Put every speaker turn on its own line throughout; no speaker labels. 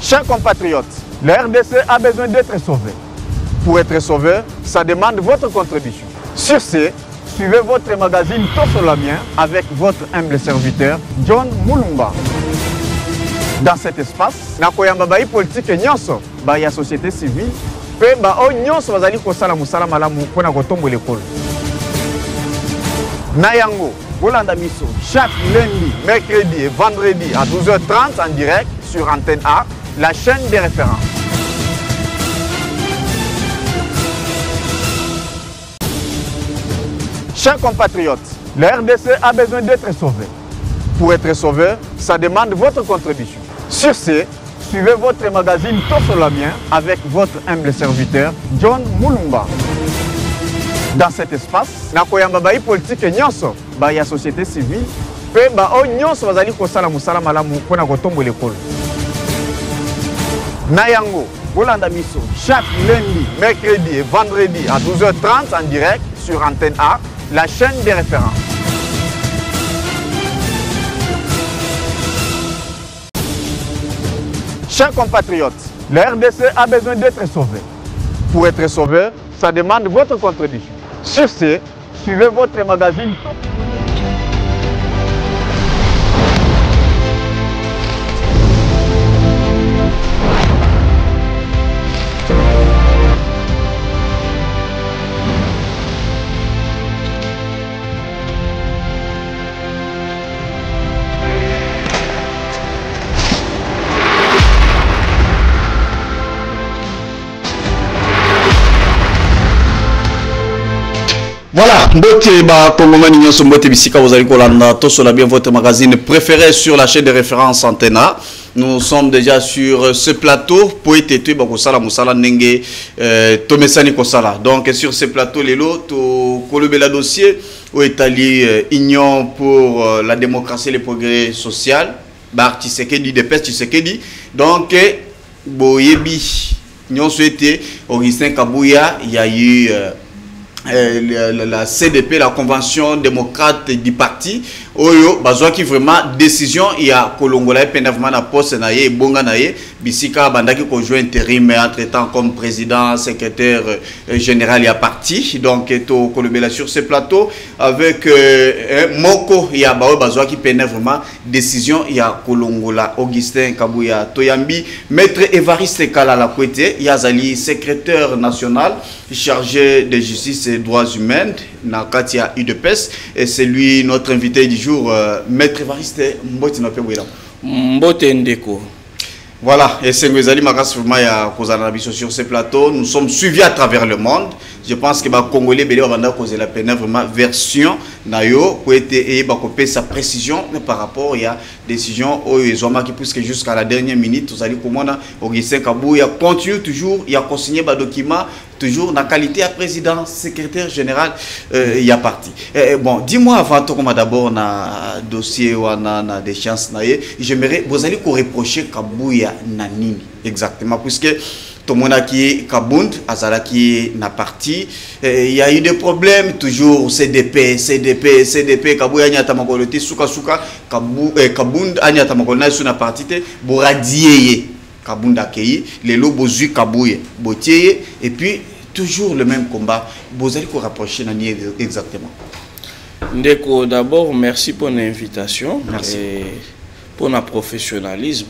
Chers compatriotes, la RDC a besoin d'être sauvée. Pour être sauvé, ça demande votre contribution. Sur ce, suivez votre magazine Tossolamien avec votre humble serviteur John Mulumba. Dans cet espace, nakoyamba bayi politique nyonso, bayi société civile, pe ba o nyonso bazali kosala musala malamu pona kotombo l'école. Nayango, Bolanda Miso, chaque lundi, mercredi et vendredi à 12h30 en direct sur Antenne A, la chaîne des références. Chers compatriotes, la RDC a besoin d'être sauvée. Pour être sauvé, ça demande votre contribution. Sur ce, suivez votre magazine Tossolamien avec votre humble serviteur John Mulumba. Dans cet espace, nakoyamba bayi politique nyonso, bayi société civile, pe ba o nyonso bazali kosala musala malamu pona kotombo l'école. Nayango, Bolanda Miso, chaque lundi, mercredi et vendredi à 12h30 en direct sur Antenne A, la chaîne des références. Chers compatriotes, la RDC a besoin d'être sauvée. Pour être sauvé, ça demande votre contribution. Sur ce, suivez votre magazine.
Voilà, Mbote ba Kongomani Nyonso Mbote Bisika, vous allez kolanda Tossolamien, votre magazine préféré sur la chaîne de référence Antenne A. Nous sommes déjà sur ce plateau pour être bakosala musala nenge tomesani kosala. Donc sur ce plateau lelo to kolobela dossier au Italie Union pour la démocratie et le progrès social. Bar Tshisekedi DPS Tshisekedi. Donc boyebi Nyonso été Augustin Kabouya, il y a eu la CDP, la Convention démocrate du parti, oyo bazwa qui vraiment décision il y a Kolongola pendavement na poste na ye bonga na ye bisika bandaki ko jouer intérim entre temps comme président secrétaire général il y a parti donc to kolobela sur ce plateau avec Moko il y a bazwa qui pendavement décision il y a Kolongola Augustin Kabouya Toyambi maître Évariste Kalala Kwete il y a zali secrétaire national chargé de justice et droits humains na Katia UDPS et c'est lui notre invité du jour maître Évariste Mbote na Pebwela
Mbote Ndeko.
Voilà, et c'est Ngwezali Makas ya kozana biso sur ce plateau. Nous sommes suivis à travers le monde. Je pense que les Congolais beli banda causer la peine vraiment version nayo pour être et bakoper sa précision par rapport à décision au Zoma qui puisque jusqu'à la dernière minute vous allez commander Augustin Kabouya continue toujours il a consigné ba document toujours dans qualité à président secrétaire général il y a parti. Bon, dis-moi avant tout comment d'abord na dossier ou na des chances naie, j'aimerais vous allez qu'on reprocher Kabouya nanini exactement puisque tout le monde qui est Kabund, Azala qui est na parti, il y a eu des problèmes toujours CDP, Kabouya nyata makoloti suka Kabund anyata makolona sur na parti te boradier Kabund akei les lobozui Kabouya botier et puis toujours le même combat. Vous allez vous rapprocher nani exactement.
Ndeko, d'abord merci pour l'invitation.
Merci.
Et pour notre professionnalisme.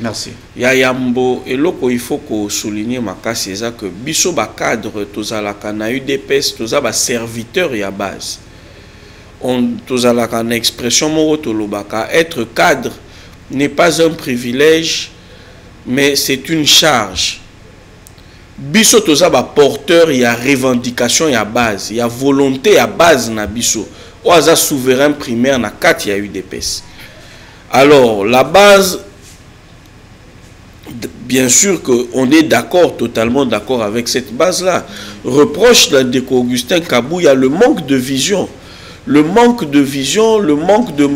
Merci.
Yambo et loko il faut que souligner ma cas c'est ça que biso ba cadre tozalaka na UDPS toza ba serviteur ya base. On tozalaka na expression moko tolobaka être cadre n'est pas un privilège mais c'est une charge. Biso toza ba porteur ya revendication ya base, ya volonté ya base na biso. Oaza souverain primaire na 4 ya UDPS. Alors la base bien sûr qu'on est d'accord, totalement d'accord avec cette base-là. Reproche de Augustin Kabouya le manque de vision. Le manque de vision, le manque de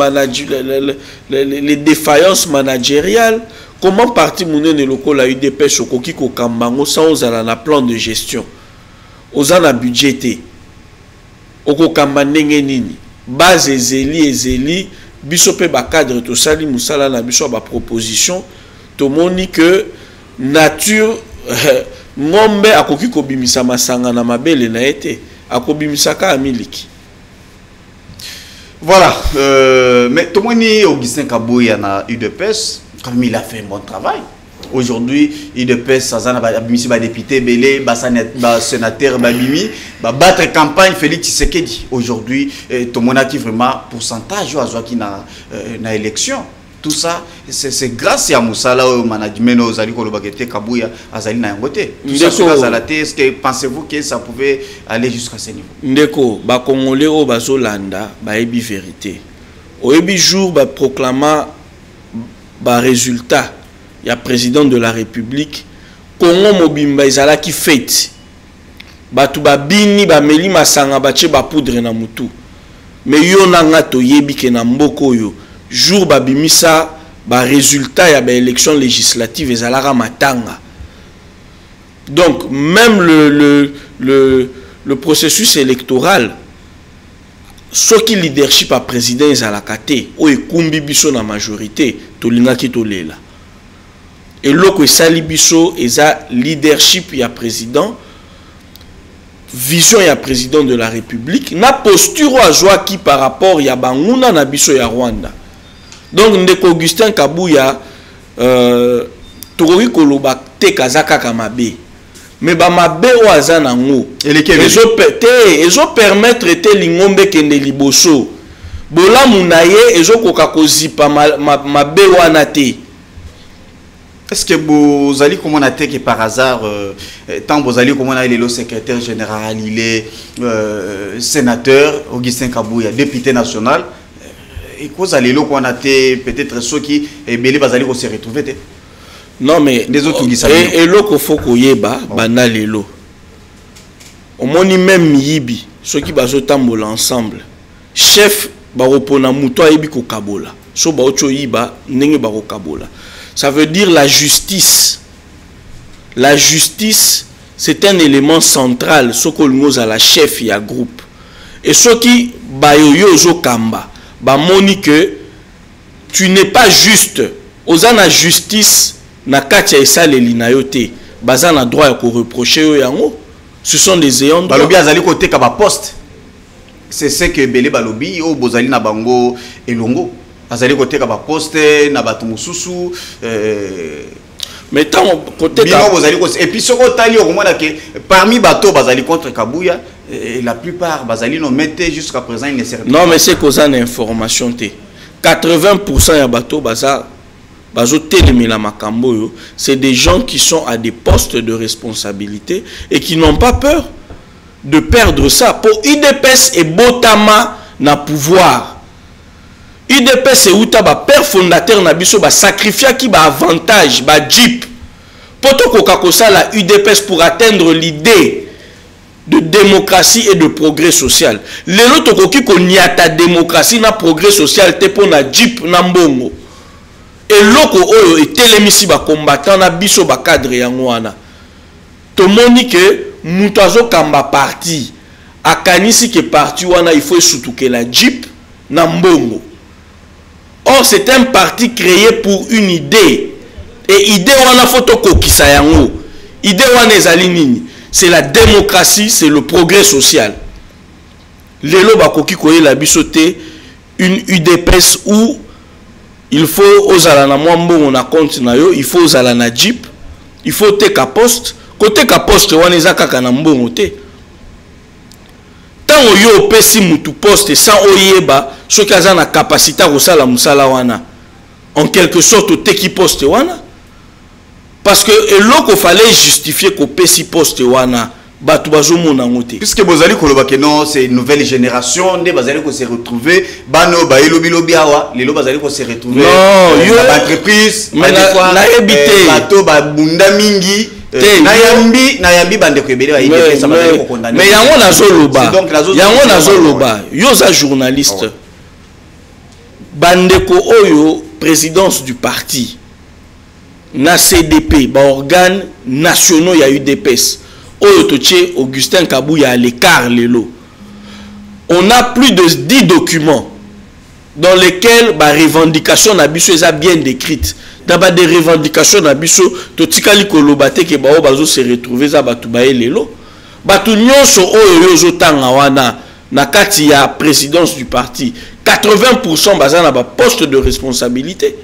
les défaillances managériales. Comment parti mounen loko la UDPS au koki ko kambango sans un plan de gestion. Aux an budgété. Oko kambanenge nini. Base ezeli biso pe ba cadre to sali musala na biso ba proposition. tomoni que nature ngombe akoki kobimisa masanga na mabele na ete akobimisaka amiliki.
Voilà, mais tomoni Augustin Kabouya na UDPS, comme il a fait un bon travail. Aujourd'hui, UDPS, Sazana va député Belé, sénateur Babimi, va battre campagne Félix Tshisekedi. Aujourd'hui, tout le monde a qui vraiment pourcentage qui na élection. Tout ça, c'est grâce à Moussala au management aux Ali Kolobakete Kabouya Azali na Ngote. Tout ça sur la tête. Est-ce que pensez-vous que ça pouvait aller jusqu'à ce niveau?
Ndeko, ba Congolais au Bazolanda, ba ebi vérité. Au ebi jour ba proclama ba résultat. Il y a président de la République Congo mobimba izala ki fête batu ba bini ba meli masanga ba che ba poudre na mutu mais yo nanga to yebi ke na mboko yo jour ba bimisa ba résultat ya ba élection législative ezalaka matanga. Donc même le processus électoral soki leadership a président ezalaka te o ekumbi biso na majorité to lingaki to lela. Et loko esali biso eza leadership ya président, vision ya président de la République, na posture azwa ki par rapport ya banguna na biso ya Rwanda. Donc ndeko Augustin Kabouya tokoki koloba te kazaka kamabe. Mais ba mabe o aza nango ezo permettre te lingombe kende liboso. Bola munaye ezo koka kozipa mabe wana te.
Est-ce que vous allez comme on a été que par hasard, tant vous allez comme on a le secrétaire général, il est sénateur, Augustin Kabouya, député national, et que vous allez là qu'on a été peut-être ceux qui belé bazali qu'on se retrouver.
Non mais
les autres
et là qu'il faut qu'on y ait banal et l'eau. Au moins même yibi ceux qui baso tambola ensemble. Chef baropona muto yibi ko kabola. So ba ocho yiba nenge baro kabola. Ça veut dire la justice. La justice, c'est un élément central. Ce que nous a la chef et à groupe. Et ce qui bayoyo zo kamba, ba moni que tu n'es pas juste. Ozana justice na katia esa le linayote. Bazana droit à ko reprocher yo yango. Ce sont des ayants droit.
Balobi azali côté ka ba poste. C'est ce que belé balobi o bozali na bango elongo. Azali côté ka ba poste na batu mususu
mais tant côté
et puis ce côté au moins que parmi bateaux bazali contre Kabouya la plupart bazali no mettait jusqu'à présent il ne sert
non mais c'est cause une information té 80% ya bateaux bazo telemela makambo yo c'est des gens qui sont à des postes de responsabilité et qui n'ont pas peur de perdre ça pour UDPS et Botama na pouvoir. UDPS c'est outa ba père fondateur na biso ba sacrifier qui ba avantage ba jeep poto kokakosa la UDPS pour atteindre l'idée de démocratie et de progrès social. Lelo tokoki ko niata démocratie na progrès social te pona jeep na mbongo. Et loko oyo etelemisi ba combattant na biso ba cadre yango wana. To moni que muto azokamba parti akanisi ke parti wana il faut sutuke la jeep na mbongo. Or, c'est un parti créé pour une idée. Et idée wana photo kokisa yango. Idée wana ezali nini? C'est la démocratie, c'est le progrès social. Lelo bakoki koye la bisoté une UDPS où il faut ozala na mwambo on a compte na yo, il faut ozala na jeep, il faut teka poste, côté ka poste wana ezaka na mbongo te. Tant yo pesi mutu poste sans oyeba ce qui a la capacité à la musala wana en quelque sorte au teki poste wana parce que l'autre fallait justifier qu'au pesi poste wana batu bazomona ngote
puisque bozali koloba que non c'est une nouvelle génération de bazali ko se retrouver bano ba elobi awa lelo bazali ko se retrouver
non yo
entreprise
mais na ebité
bato ba bunda mingi na yambi bande ko ebele ba IDP ça va ko condamner
mais yango nazoloba yo za journaliste bandeko oyo présidence du parti na CDP ba organes nationaux ya UDPS oyo toche Augustin Kabouya à l'écart lelo on a plus de 10 documents dans lesquelles ba revendication na biso eza bien décrite. D'abord des revendications na biso to tikali kolobate ke ba o bazo se retrouver za batu ba elelo. Batu nyonso oyo yozo tanga wana na kati ya présidence du parti 80% baza na ba poste de responsabilité.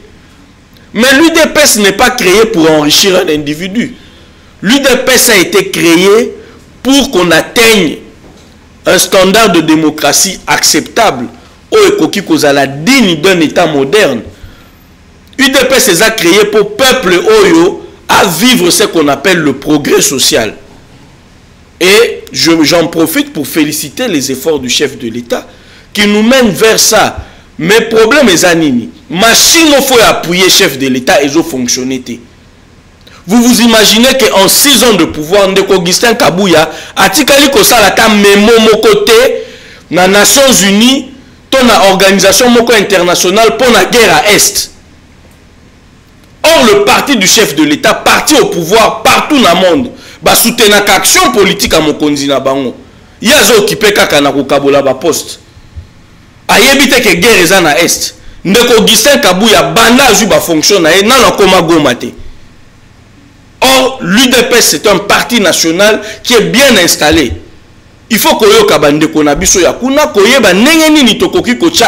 Mais l'UDPS n'est pas créé pour enrichir un individu. L'UDPS a été créé pour qu'on atteigne un standard de démocratie acceptable digne d'un État moderne. UDPS est créé pour peuple Oyo à vivre ce qu'on appelle le progrès social. Et j'en profite pour féliciter les efforts du chef de l'État qui nous mènent vers ça. Mais le problème est anini. Machine il faut appuyer chef de l'État et ils ont fonctionné. Vous vous imaginez qu'en 6 ans de pouvoir, Ndeko Augustin Kabouya a tikali ko salata memo mokote na Nations Unies, ton organisation moko internationale pour la guerre à Est. Or le parti du chef de l'État, parti au pouvoir partout dans le monde, ba soutenir action politique à Mokonzi na bango. Yazo occupé kaka na kokabola ba poste. Ayebite que guerre eza na Est. Ndeko Augustin Kabouya banda ju ba fonction na na koma gomate. Or, l'UDPS, c'est un parti national qui est bien installé. Il faut que nous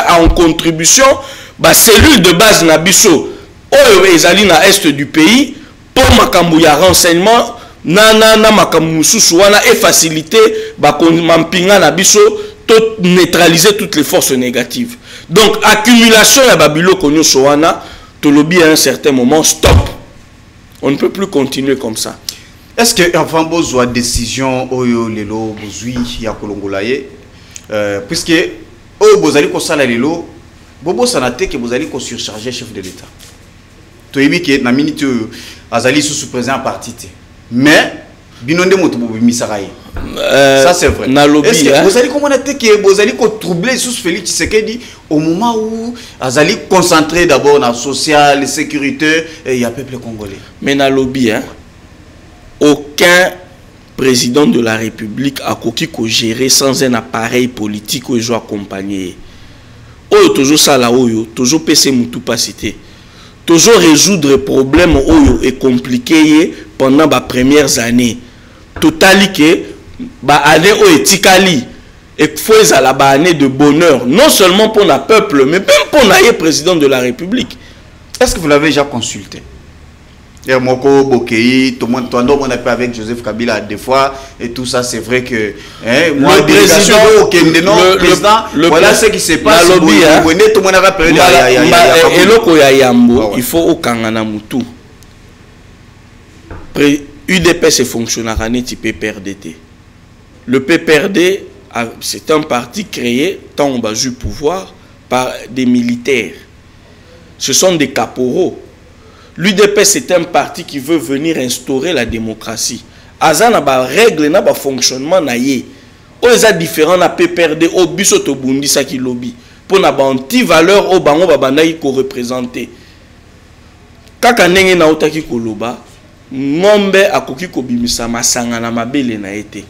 en contribution la cellule de base nabiso na est du pays pour makambuya renseignement et faciliter neutraliser toutes les forces négatives. Donc, accumulation ya babilo konyo soana, tolobi à un certain moment, stop. On ne peut plus continuer comme ça.
Est-ce que avant besoin décision oyo lelo bozui ya kolongolaye puisque oyo bozali ko sala lelo bobo sanate que bozali ko surcharger chef de l'État. To yebi que na minute azali sous président parti mais binonde moto bobimisaka ye. Ça c'est vrai. Est-ce que vous allez comment que vous allez troubler sous Félix Tshisekedi au moment où vous allez concentrer d'abord dans le social, la sécurité et il y a peuple congolais.
Mais dans le lobby, aucun président de la République a pu gérer sans un appareil politique où il doit accompagner. Oyo toujours ça là oyo, toujours PC mutu pas cité. Toujours résoudre problème oyo est compliqué pendant les premières années. Totali que ba année o etikali et faut la ba année de bonheur non seulement pour le peuple mais même pour le président de la République.
Est-ce que vous l'avez déjà consulté? Moko Bokei, tout le monde on a pas avec Joseph Kabila des fois et tout ça c'est vrai que moi le président voilà ce qui se passe tout le monde a rappelé
il faut au kangana mutu UDPS est fonctionnaire type PPRD. Le PPRD, c'est un parti créé, tant on a eu pouvoir, par des militaires. Ce sont des caporaux. L'UDPS, c'est un parti qui veut venir instaurer la démocratie. Azan a des règles, a des fonctionnements. On est différent na PPRD, au biso to bundi sa ki lobby. Pour na anti-valeur, au bango babanaï ko représenter. Kaka nenge na otaki koloba, ngombe akoki kobimisa masanga na mabele na été.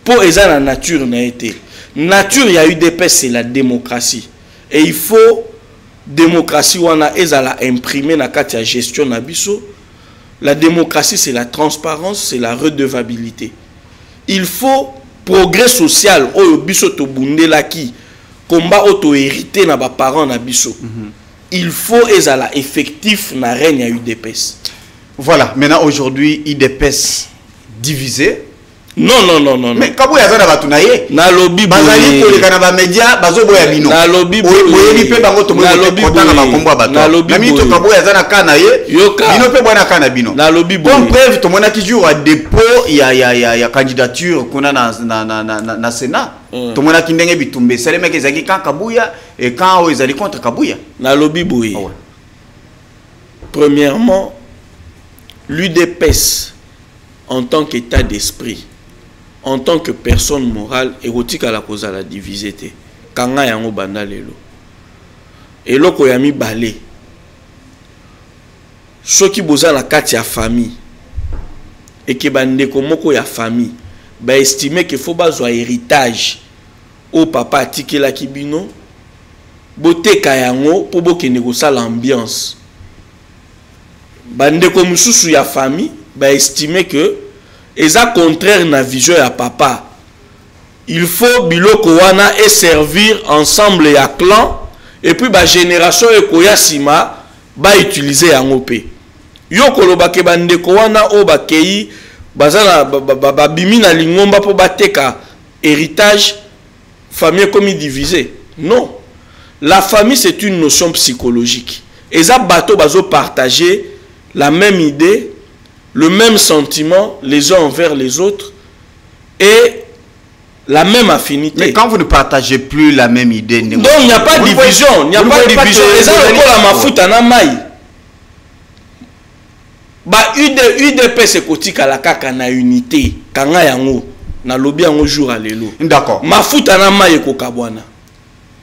Pour eza la nature na été. Nature ya UDPS c'est la démocratie. Et il faut démocratie wana ezala imprimer na kati ya gestion na biso. La démocratie c'est la transparence, c'est la redevabilité. Il faut progrès social oyo biso to bundela ki combat auto hérité na ba parents na biso. Il faut ezala effectif na règne ya UDPS.
Voilà, maintenant aujourd'hui, IDPS divisé.
Non.
Mais quand vous avez un tunaye,
na lobby
bazali ko le kanaba média bazo boya bino.
Na lobby
boye pe bango to na lobby na makombo bato. Na lobby na mito kabo ya zana kana ye. Bino pe bwana kana bino.
Na lobby
comme preuve to mona toujours à dépôt ya candidature kuna na Sénat. To mona kindenge bitumbe sale meke zaki kan Kabuya et quand ils allaient contre Kabuya.
Na lobby boye. Premièrement, l'UDPS en tant qu'état d'esprit, en tant que personne morale, érotique à la cause à la divisité. Kanga yango banda lelo. Et loko yami balé. Ceux qui bosa la carte ya famille et qui bande komoko ya famille, ba estimer qu'il faut bazo héritage au papa atike la kibino bote kayango pour bokende kosala l'ambiance. Bande comme sous ya famille ba estimer que eza contraire na vision ya papa. Il faut biloko wana et servir ensemble ya clan et puis ba génération ekoya sima ba utiliser yango pe. Yo koloba ke bande ko wana o bakei bazana babimi na lingomba po bateka héritage famille comme divisé. Non. La famille c'est une notion psychologique. Eza bato bazo partager la même idée, le même sentiment les uns envers les autres et la même affinité.
Mais quand vous ne partagez plus la même idée,
donc il n'y a pas de division, il n'y a pas de division. Les uns la mafuta na mai. Ba UDP c'est kotika la kaka na unité, kanga yango na lobi yango jour à lelo.
D'accord.
Mafuta na mai ko kabwana.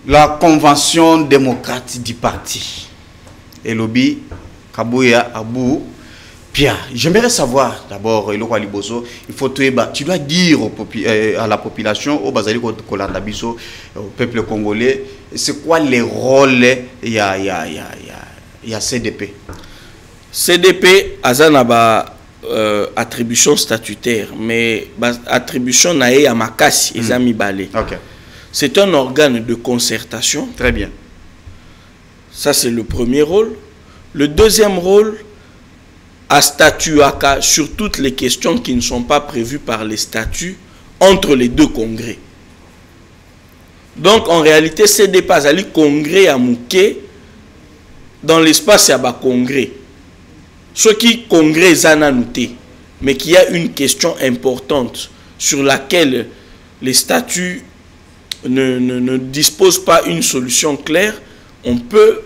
La convention démocrate du parti. Et lobby Kabouya Abou Pierre, j'aimerais savoir d'abord, il faut tu dois dire à la population, au Bazali Kolandabiso, au peuple congolais, c'est quoi les rôles il y a CDP.
CDP azanaba attribution statutaire, mais attribution nae à Makasi et Zami Balé. C'est un organe de concertation.
Très bien.
Ça c'est le premier rôle. Le deuxième rôle, à statuer sur toutes les questions qui ne sont pas prévues par les statuts entre les deux congrès. Donc en réalité, c'est des pas ali congrès à Mouké dans l'espace à bas congrès. Ce qui congrès zananouté, mais qu'il y a une question importante sur laquelle les statuts ne disposent pas une solution claire, on peut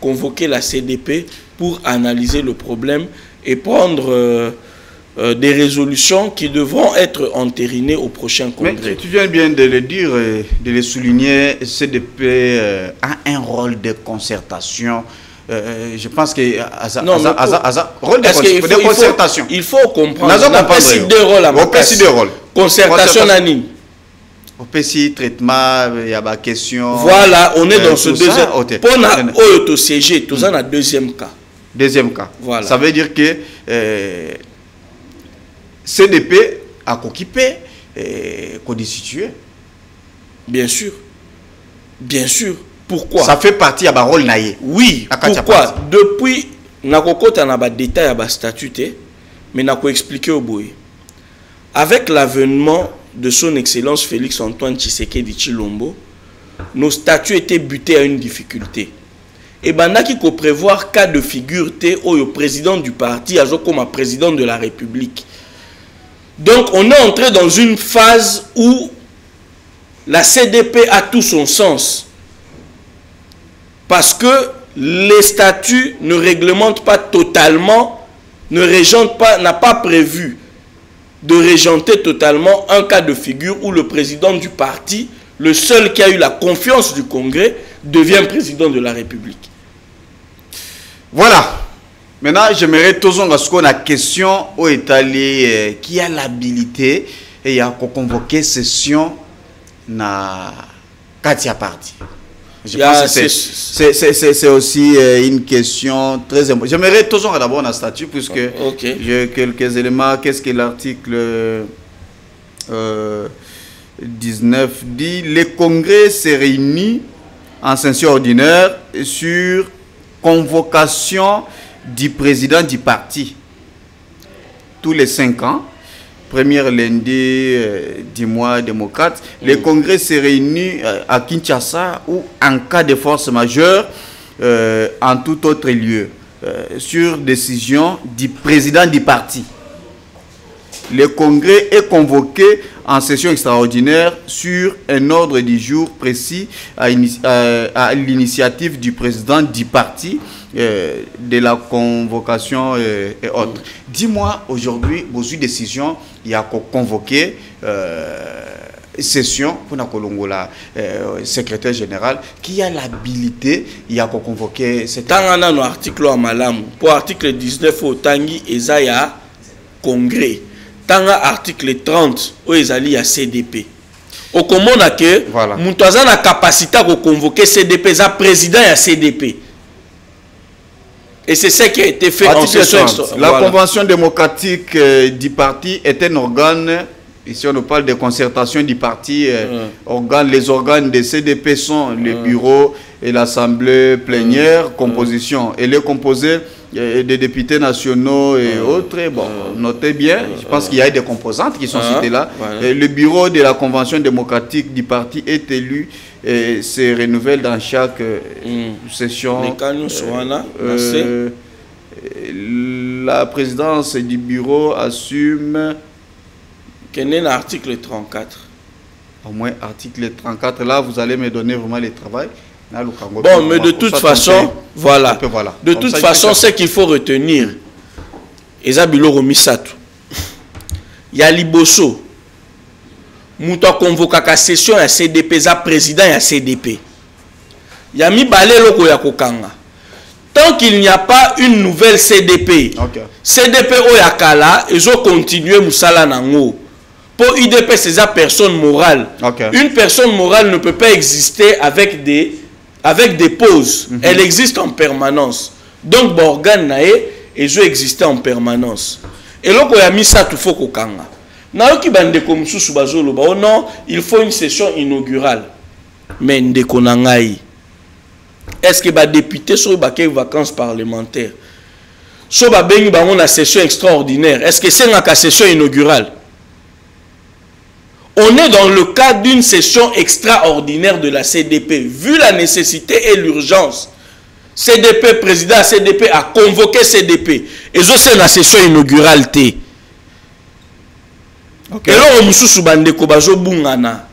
convoquer la CDP pour analyser le problème et prendre des résolutions qui devront être entérinées au prochain congrès.
Mais tu viens bien de le dire, de le souligner, CDP a un rôle de concertation. Je pense que rôle de concertation.
Il faut comprendre. On a deux rôles à concertation anime.
Au PC traitement, il y a ma question.
Voilà, on est dans ce deuxième. Pour notre siège, tout ça dans deuxième cas.
Deuxième cas.
Voilà.
Ça veut dire que CDP a occupé, codisitué.
Bien sûr. Bien sûr. Pourquoi?
Ça fait partie de la rôle naïe.
Oui. Pourquoi? Depuis, nakokota na ba détail à ba statut, mais nako expliquer au boy. Avec l'avènement de son Excellence Félix Antoine Tshisekedi Tshilombo, nos statuts étaient butés à une difficulté. Et bandaki ko prévoir cas de figure au président du parti comme président de la République. Donc on est entré dans une phase où la CDP a tout son sens. Parce que les statuts ne réglementent pas totalement, ne régentent pas, n'a pas prévu de régenter totalement un cas de figure où le président du parti, le seul qui a eu la confiance du Congrès, devient président de la République.
Voilà. Maintenant, j'aimerais toujours la question au Italie qui a l'habilité et a convoqué session na Katia Parti. Je pense que c'est aussi une question très importante. J'aimerais toujours d'abord un statut puisque j'ai quelques éléments. Qu'est-ce que l'article 19 dit? Les congrès se réunissent en session ordinaire sur convocation du président du parti tous les 5 ans. Premier lundi du mois démocrate, les congrès se réunissent à Kinshasa ou en cas de force majeure en tout autre lieu sur décision du président du parti. Le congrès est convoqué en session extraordinaire sur un ordre du jour précis à l'initiative du président du parti de la convocation et autres. Dis-moi, aujourd'hui, vos décisions, il y a convoqué session pour la Kolongola, secrétaire général, qui a l'habilité, il y a convoqué cette...
Tangana no article à Malam, pour article 19 au Tangi, Ezaya congrès. Tanga article 30 où Ezali a CDP. Au commande que
voilà.
Moutouazan a capacité à convoquer CDP, ça président et CDP. Et c'est ce qui a été fait en session.
La convention démocratique du parti est un organe, ici on nous parle de concertation du parti, les organes des CDP sont le bureau et l'assemblée plénière, composition. Elle est composée des députés nationaux et autres. Bon, notez bien, je pense qu'il y a des composantes qui sont citées là. Et le bureau de la convention démocratique du parti est élu et se renouvelle dans chaque session. La présidence du bureau assume...
Quel est l'article 34?
Au moins, article 34, là, vous allez me donner vraiment le travail.
Bon, mais de toute façon, voilà. De toute façon, ce qu'il faut retenir, Ezabilo Romisatu, il y a Liboso, Mouta convoque la session à CDP, za président et CDP. Il y a Mibale Loko Yakokanga. Tant qu'il n'y a pas une nouvelle CDP, CDP Oyakala, ils ont continué Moussala Nango. Pour UDP, c'est sa personne morale. Une personne morale ne peut pas exister avec des pauses. Elle existe en permanence. Donc, Borgan Nae, ils ont existé en permanence. Et là, il y a mis ça tout faut kokanga. Naoki bande comme sous bazolo ba oh non, il faut une session inaugurale. Mais ndeko nangai. Est-ce que ba député sur ba vacances parlementaires? So ba bengi ba on a session extraordinaire. Est-ce que c'est une session inaugurale? On est dans le cadre d'une session extraordinaire de la CDP. Vu la nécessité et l'urgence, CDP, président CDP a convoqué CDP. Et c'est la session inaugurale. Et là, on moussou bandeko bazo bungana.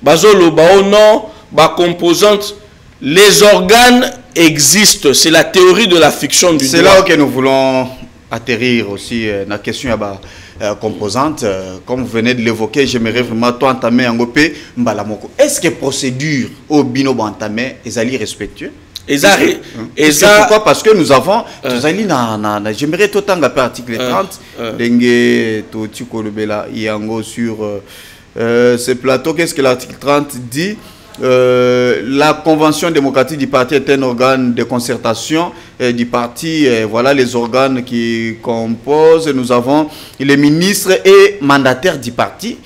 Bazo loba non, ba composante. Les organes existent. C'est la théorie de la fiction du droit.
C'est là que nous voulons atterrir aussi la question composante. Comme vous venez de l'évoquer, j'aimerais vraiment toi entamer en gopé mbalamoko. Est-ce que procédure au binobo entamé est respectueux? Pourquoi? Parce que nous avons j'aimerais tout temps après article 30 dengue toti kolobela yango sur ce plateau. Qu'est-ce que l'article 30 dit? La convention démocratique du parti est un organe de concertation du parti. Voilà les organes qui composent. Nous avons les ministres et mandataires du parti,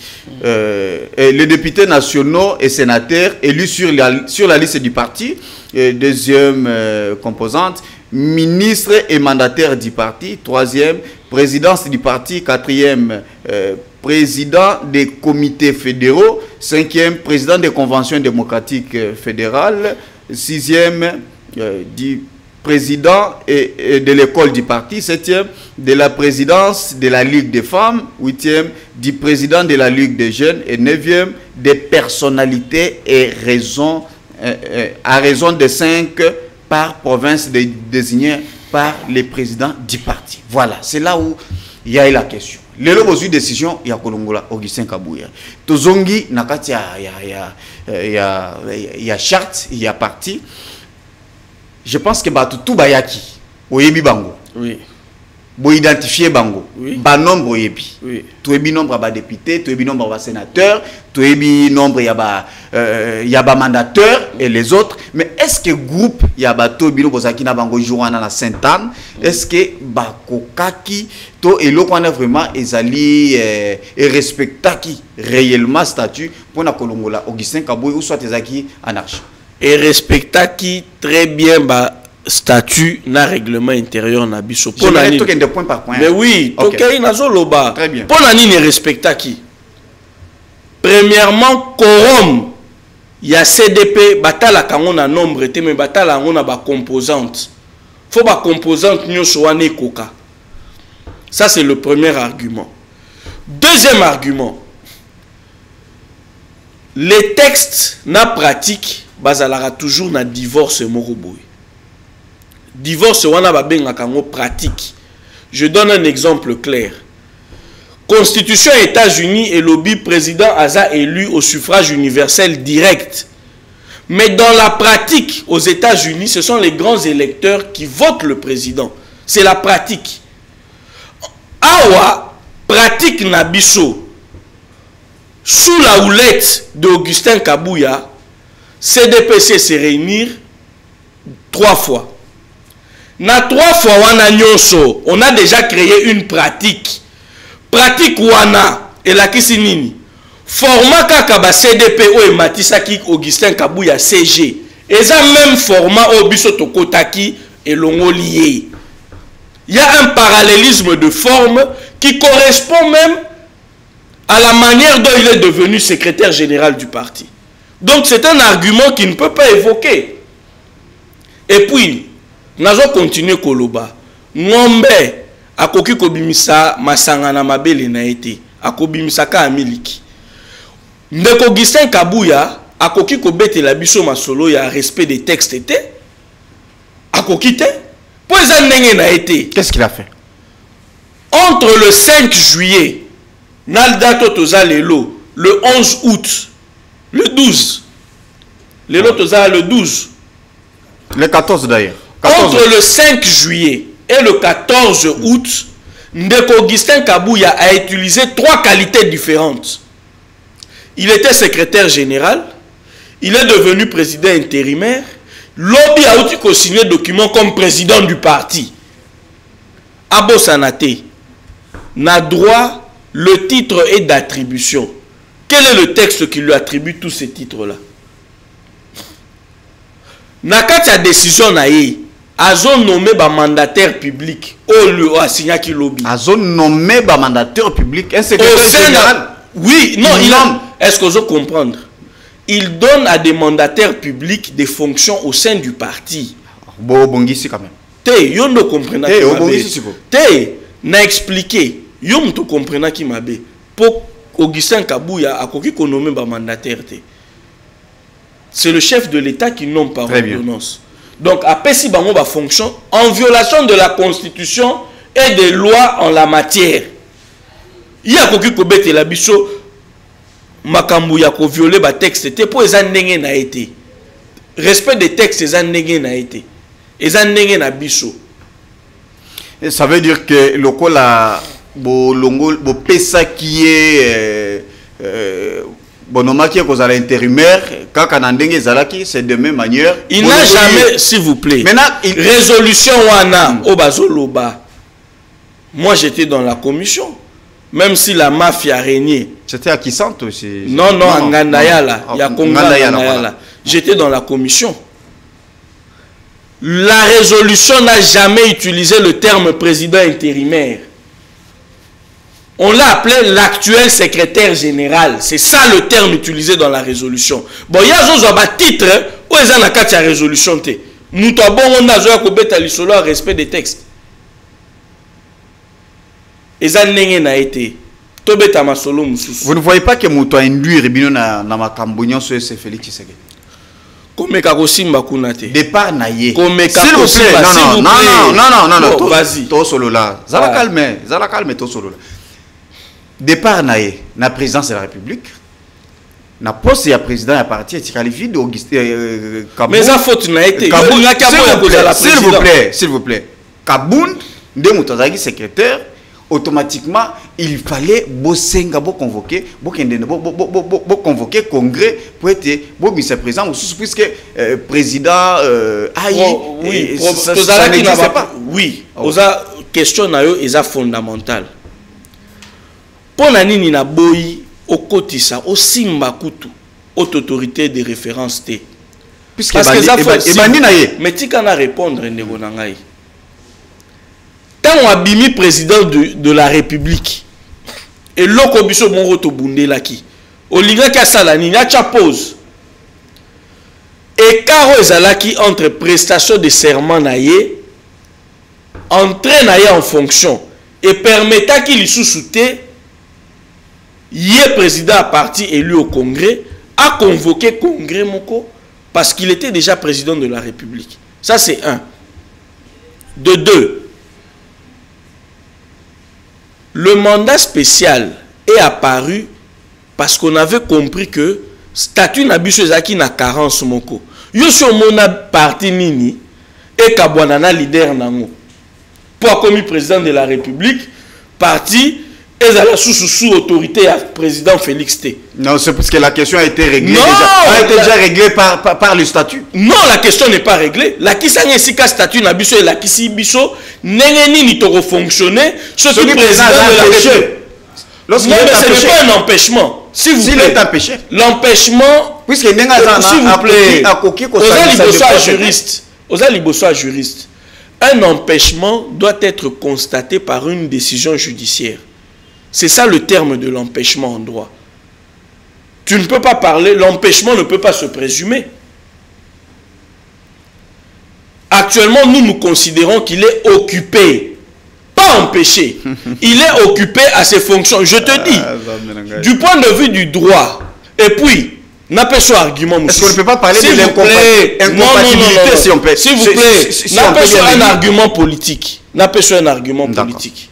les députés nationaux et sénateurs élus sur la liste du parti. Deuxième composante, ministres et mandataires du parti. Troisième, présidence du parti. Quatrième, président des comités fédéraux. Cinquième, président des conventions démocratiques fédérales. Sixième, du président et de l'école du parti. Septième, de la présidence de la Ligue des femmes. Huitième, du président de la Ligue des jeunes. Et neuvième, des personnalités et raisons, à raison de 5 par province désignées par les présidents du parti. Voilà, c'est là où il y a eu la question. Les lois de décision, il y a Kolongola, Augustin Kabouya. Tozongi, Nakati, il y a charte, il y a parti. Je pense que tout bayaki, Oyebi Bango. Oui. Pour identifier Bango. Oui. Ba nombre Oyebi. Oui. Toyebi nombre ba député, toyebi nombre ba sénateur, toyebi nombre y a ba mandateur et les autres. Mais est-ce que groupe y a ba toyebi no bozaki na Bango Jouana na Sainte-Anne? Est-ce que ba kokaki to elo kwana vraiment ezali et respectaki réellement statut pour na kolongola Augustin Kabouya ou soit ezaki anarchie?
Et respectaki très bien ba statut na règlement intérieur na biso.
Point par point.
Mais oui, okay. Très bien. Pour la ne respectaki. Premièrement, quorum. Il y a CDP, batala kango na nombre, mais batala on a ba composante. Faut ba composante nyoso wane koka. Ça c'est le premier argument. Deuxième argument. Les textes na pratique bazalara toujours na divorce moroboy. Divorce wana babenga kango pratique. Je donne un exemple clair. Constitution États-Unis et lobby président Aza élu au suffrage universel direct. Mais dans la pratique aux États-Unis, ce sont les grands électeurs qui votent le président. C'est la pratique. Awa pratique nabiso. sous la houlette d'Augustin Kabouya, CDPC se réunir 3 fois. Na 3 fois wana nyonso, on a déjà créé une pratique. Pratique wana et la kisinini. Format kaka ba CDP o e matisaki Augustin Kabouya CG. Et ça même format au biso tokotaki et longo lié. Il y a un parallélisme de forme qui correspond même à la manière dont il est devenu secrétaire général du parti. Donc c'est un argument qui ne peut pas évoquer. Et puis, nous allons continuer Koloba. Ngombe, akoki kobimisa masangana mabele na ete, akobimisa ka amiliki. Ndeko Augustin Kabouya, akoki kobete la biso masolo ya respect des textes ete, akoki te.
Qu'est-ce qu'il a fait?
Entre le 5 juillet, Naldato Toza Lelo, le 11 août, le 12, Lelo Toza le 12.
Le 14 d'ailleurs.
Entre le 5 juillet et le 14 août, Ndeko Augustin Kabouya a utilisé 3 qualités différentes. Il était secrétaire général, il est devenu président intérimaire. Lobby a aussi signé document comme président du parti. Abo Sanate n'a droit, le titre est d'attribution. Quel est le texte qui lui attribue tous ces titres-là? Nakati a décision naïe, Azo nommé ba mandataire public. Oh le a signé qui lobby.
Azo nommé ba mandataire public. Un secrétaire général.
Oui, non, il a. Est-ce que vous comprendre? Il donne à des mandataires publics des fonctions au sein du parti.
Bon, bongisi quand même.
Te, yo ne comprenez
pas.
Te, n'a expliqué. Yo ne comprenez qui m'a bé. Pour Augustin Kabouya a koki nommé ba mandataire te. C'est le chef de l'État qui nomme par ordonnance. Donc, après si bango ba fonction en violation de la Constitution et des lois en la matière. Il y a koki kobete la biso. Makambu ya ko violer ba texte te po eza ndenge na été. Respect des textes eza ndenge na été. Eza ndenge na biso.
Et ça veut dire que lokola bo longo bo pesa qui est bonoma qui est cause à l'intérimaire kaka na ndenge zalaki c'est de même manière.
Il n'a jamais, s'il vous plaît. Maintenant, résolution wana o bazoloba. Moi j'étais dans la commission. Même si la mafia régnait.
C'était à Kisante aussi.
Non, non, à Ngandayala. Il y a Ngandayala. J'étais dans la commission. La résolution n'a jamais utilisé le terme président intérimaire. On l'a appelé l'actuel secrétaire général. C'est ça le terme utilisé dans la résolution. Bon, il y a un titre où il y a une résolution. Nous avons un respect des textes. Vous
ne voyez pas que Mouto a induit Ribino na Makambonyon sur ce Félix Tshisekedi? Départ naïe. S'il vous plaît, non, vas-y. To solo là. Zala calme, to solo là. Départ naïe, na présidence de la République. Na poste ya président ya parti est qualifié d'Augustin Kaboun.
Mais ça faute naïe.
S'il vous plaît. Kaboun, de Moutazagi secrétaire. Automatiquement, il fallait convoquer congrès pour être vice-président, puisque président
oui, ça n'existe pas. Oui, la question est fondamentale. Pour nani na boyi au kotisa au simba kutu haute autorité de référence T.
Puisque mais
tu can répondre ndeko na ngai. Tant on a bimi président de la République et l'oko biso mongo bunde laki olinga ka sala ni acha pause et caro ezalaki entre prestation de serment naie entrée naie en fonction et permettant qu'il sous-souté yé président à parti élu au congrès a convoqué congrès moko parce qu'il était déjà président de la République. Ça c'est un. De deux, le mandat spécial est apparu parce qu'on avait compris que statut Nabiso Zaki na carence moko. Yo sur mon parti nini et Kabwanana leader nango. Pour commis président de la République, parti et à la sous autorité à président Félix T.
Non, c'est parce que la question a été réglée.
Non,
a été déjà réglée par le statut.
Non, la question n'est pas réglée. La question est si le statut n'a biso et la question biso n'est ni to fonctionner. Ce qui président de la République. Non, mais ce n'est pas un empêchement. S'il vous plaît.
Est empêché.
L'empêchement.
Puisque s'il
vous plaît. Aux alibosois juristes. Un empêchement doit être constaté par une décision judiciaire. C'est ça le terme de l'empêchement en droit. Tu ne peux pas parler, l'empêchement ne peut pas se présumer. Actuellement, nous considérons qu'il est occupé, pas empêché. Il est occupé à ses fonctions. Je te dis, du point de vue du droit, et puis, n'a pas ce argument.
Est-ce qu'on ne peut pas parler de l'incompatibilité si on peut?
S'il vous plaît, n'a pas un argument politique. N'a pas un argument politique.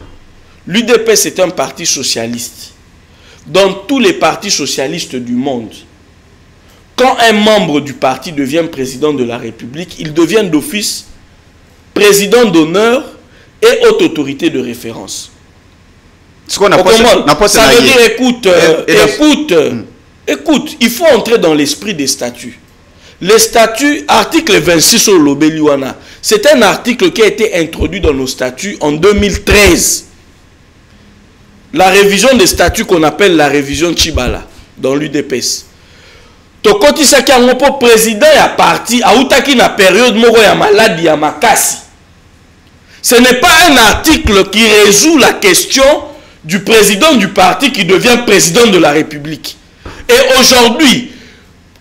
L'UDPS est un parti socialiste. Dans tous les partis socialistes du monde, quand un membre du parti devient président de la République, il devient d'office président d'honneur et haute autorité de référence.
Ce qu'on a
ça veut dire, écoute, il faut entrer dans l'esprit des statuts. Les statuts, article 26 au Lobeliwana, c'est un article qui a été introduit dans nos statuts en 2013. La révision des statuts qu'on appelle la révision Chibala dans l'UDPS. Tokoti saki angopo président ya parti autaki na période moko ya maladie ya makasi. Ce n'est pas un article qui résout la question du président du parti qui devient président de la République. Et aujourd'hui,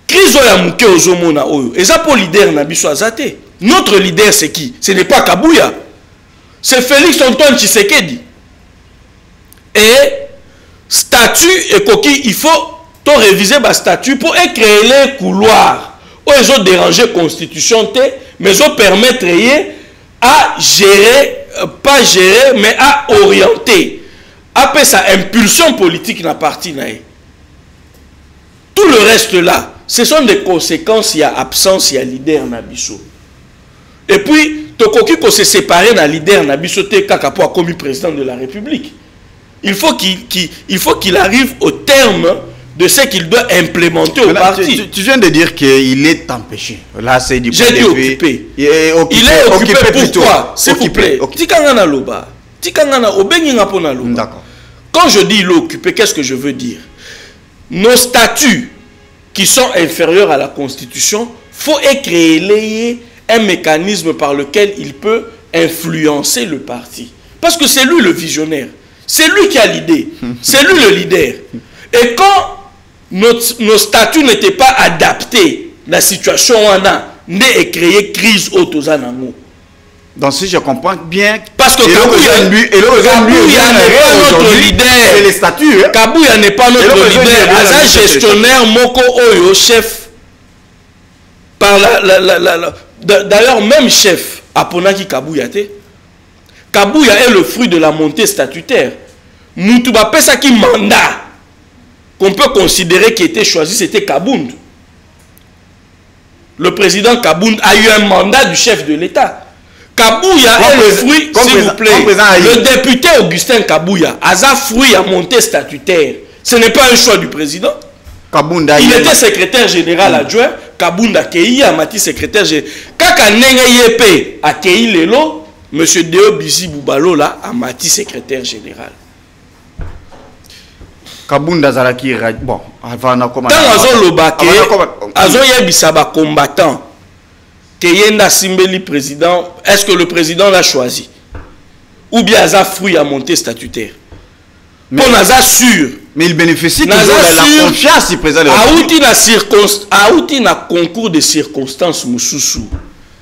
crise ya muke ozomona oyo, eza po leader na biso azate. Notre leader c'est qui? Ce n'est pas Kabouya. C'est Félix Antoine Tshisekedi. Et statut et coquille, il faut réviser le statut pour créer les couloirs. Ils ont dérangé la constitution, mais ils ont permettre à gérer, pas gérer, mais à orienter. Après sa impulsion politique dans parti. Tout le reste là, ce sont des conséquences, il y a absence, il y a leader Nabiso. Et puis, Tokoki qu'on se séparer d'un leader Nabiso, Kakapo a commis président de la République. Il faut qu'il arrive au terme de ce qu'il doit implémenter au parti.
Tu viens de dire qu'il est empêché. Là, c'est du
J'ai dit occupé. Il est occupé pourquoi? S'il vous plaît. Tikangana loba. Tikangana obenginga pona loba.
D'accord.
Quand je dis il est occupé, qu'est-ce que je veux dire? Nos statuts qui sont inférieurs à la Constitution, faut créer un mécanisme par lequel il peut influencer le parti. Parce que c'est lui le visionnaire. C'est lui qui a l'idée. C'est lui le leader. Et quand nos statuts n'étaient pas adaptés, la situation on a créé crise autosanamo.
Donc si je comprends bien,
parce que Kabouya n'est pas notre leader.
Et les statuts.
Kabouya n'est pas notre leader. Asa gestionnaire Moko Oyo, chef. D'ailleurs, même chef, Aponaki Kabouya te. Kabouya est le fruit de la montée statutaire. Moutouba Pesa qui mandat qu'on peut considérer qui était choisi, c'était Kabound. Le président Kabound a eu un mandat du chef de l'État. Kabouya est le fruit, s'il vous plaît. Le député Augustin Kabouya a un fruit à montée statutaire. Ce n'est pas un choix du président. Il était secrétaire général adjoint. Kabound a Kei Amati secrétaire général. Kaka Nenga Yepe a Kei Lelo. Monsieur Deo Bizi Boubalo là, Amati secrétaire général.
Kabunda Zalaki, bon, avant de commencer.
Quand Azon Lobake, Azon Yebisaba combattant, Keyenda Simbeli président, est-ce que le président l'a choisi? Ou bien Aza fruit à monter statutaire? Pour Naza sûr.
Mais il bénéficie toujours de la confiance du président de la République.
Aouti na concours de circonstances Moussoussou.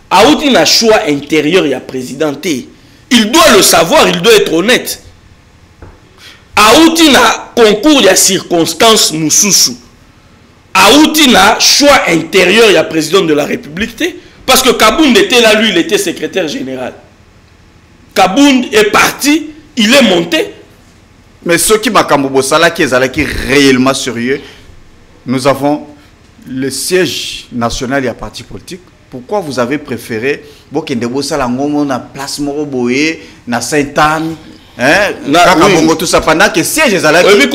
Aouti na choix intérieur y a présidenté. Il doit le savoir, il doit être honnête. Aouti na concours y a circonstances Moussoussou. Aouti na choix intérieur y a président de la République. Parce que Kabound était là, lui, il était secrétaire général. Kabound est parti, il est monté.
Mais ceux qui m'ont Sala qui est réellement sérieux, nous avons le siège national et à parti politique. Pourquoi vous avez préféré Bokende Bossala Ngomo na place Moroboé, na Sainte-Anne, bongo tout ça pendant que siège ezalaki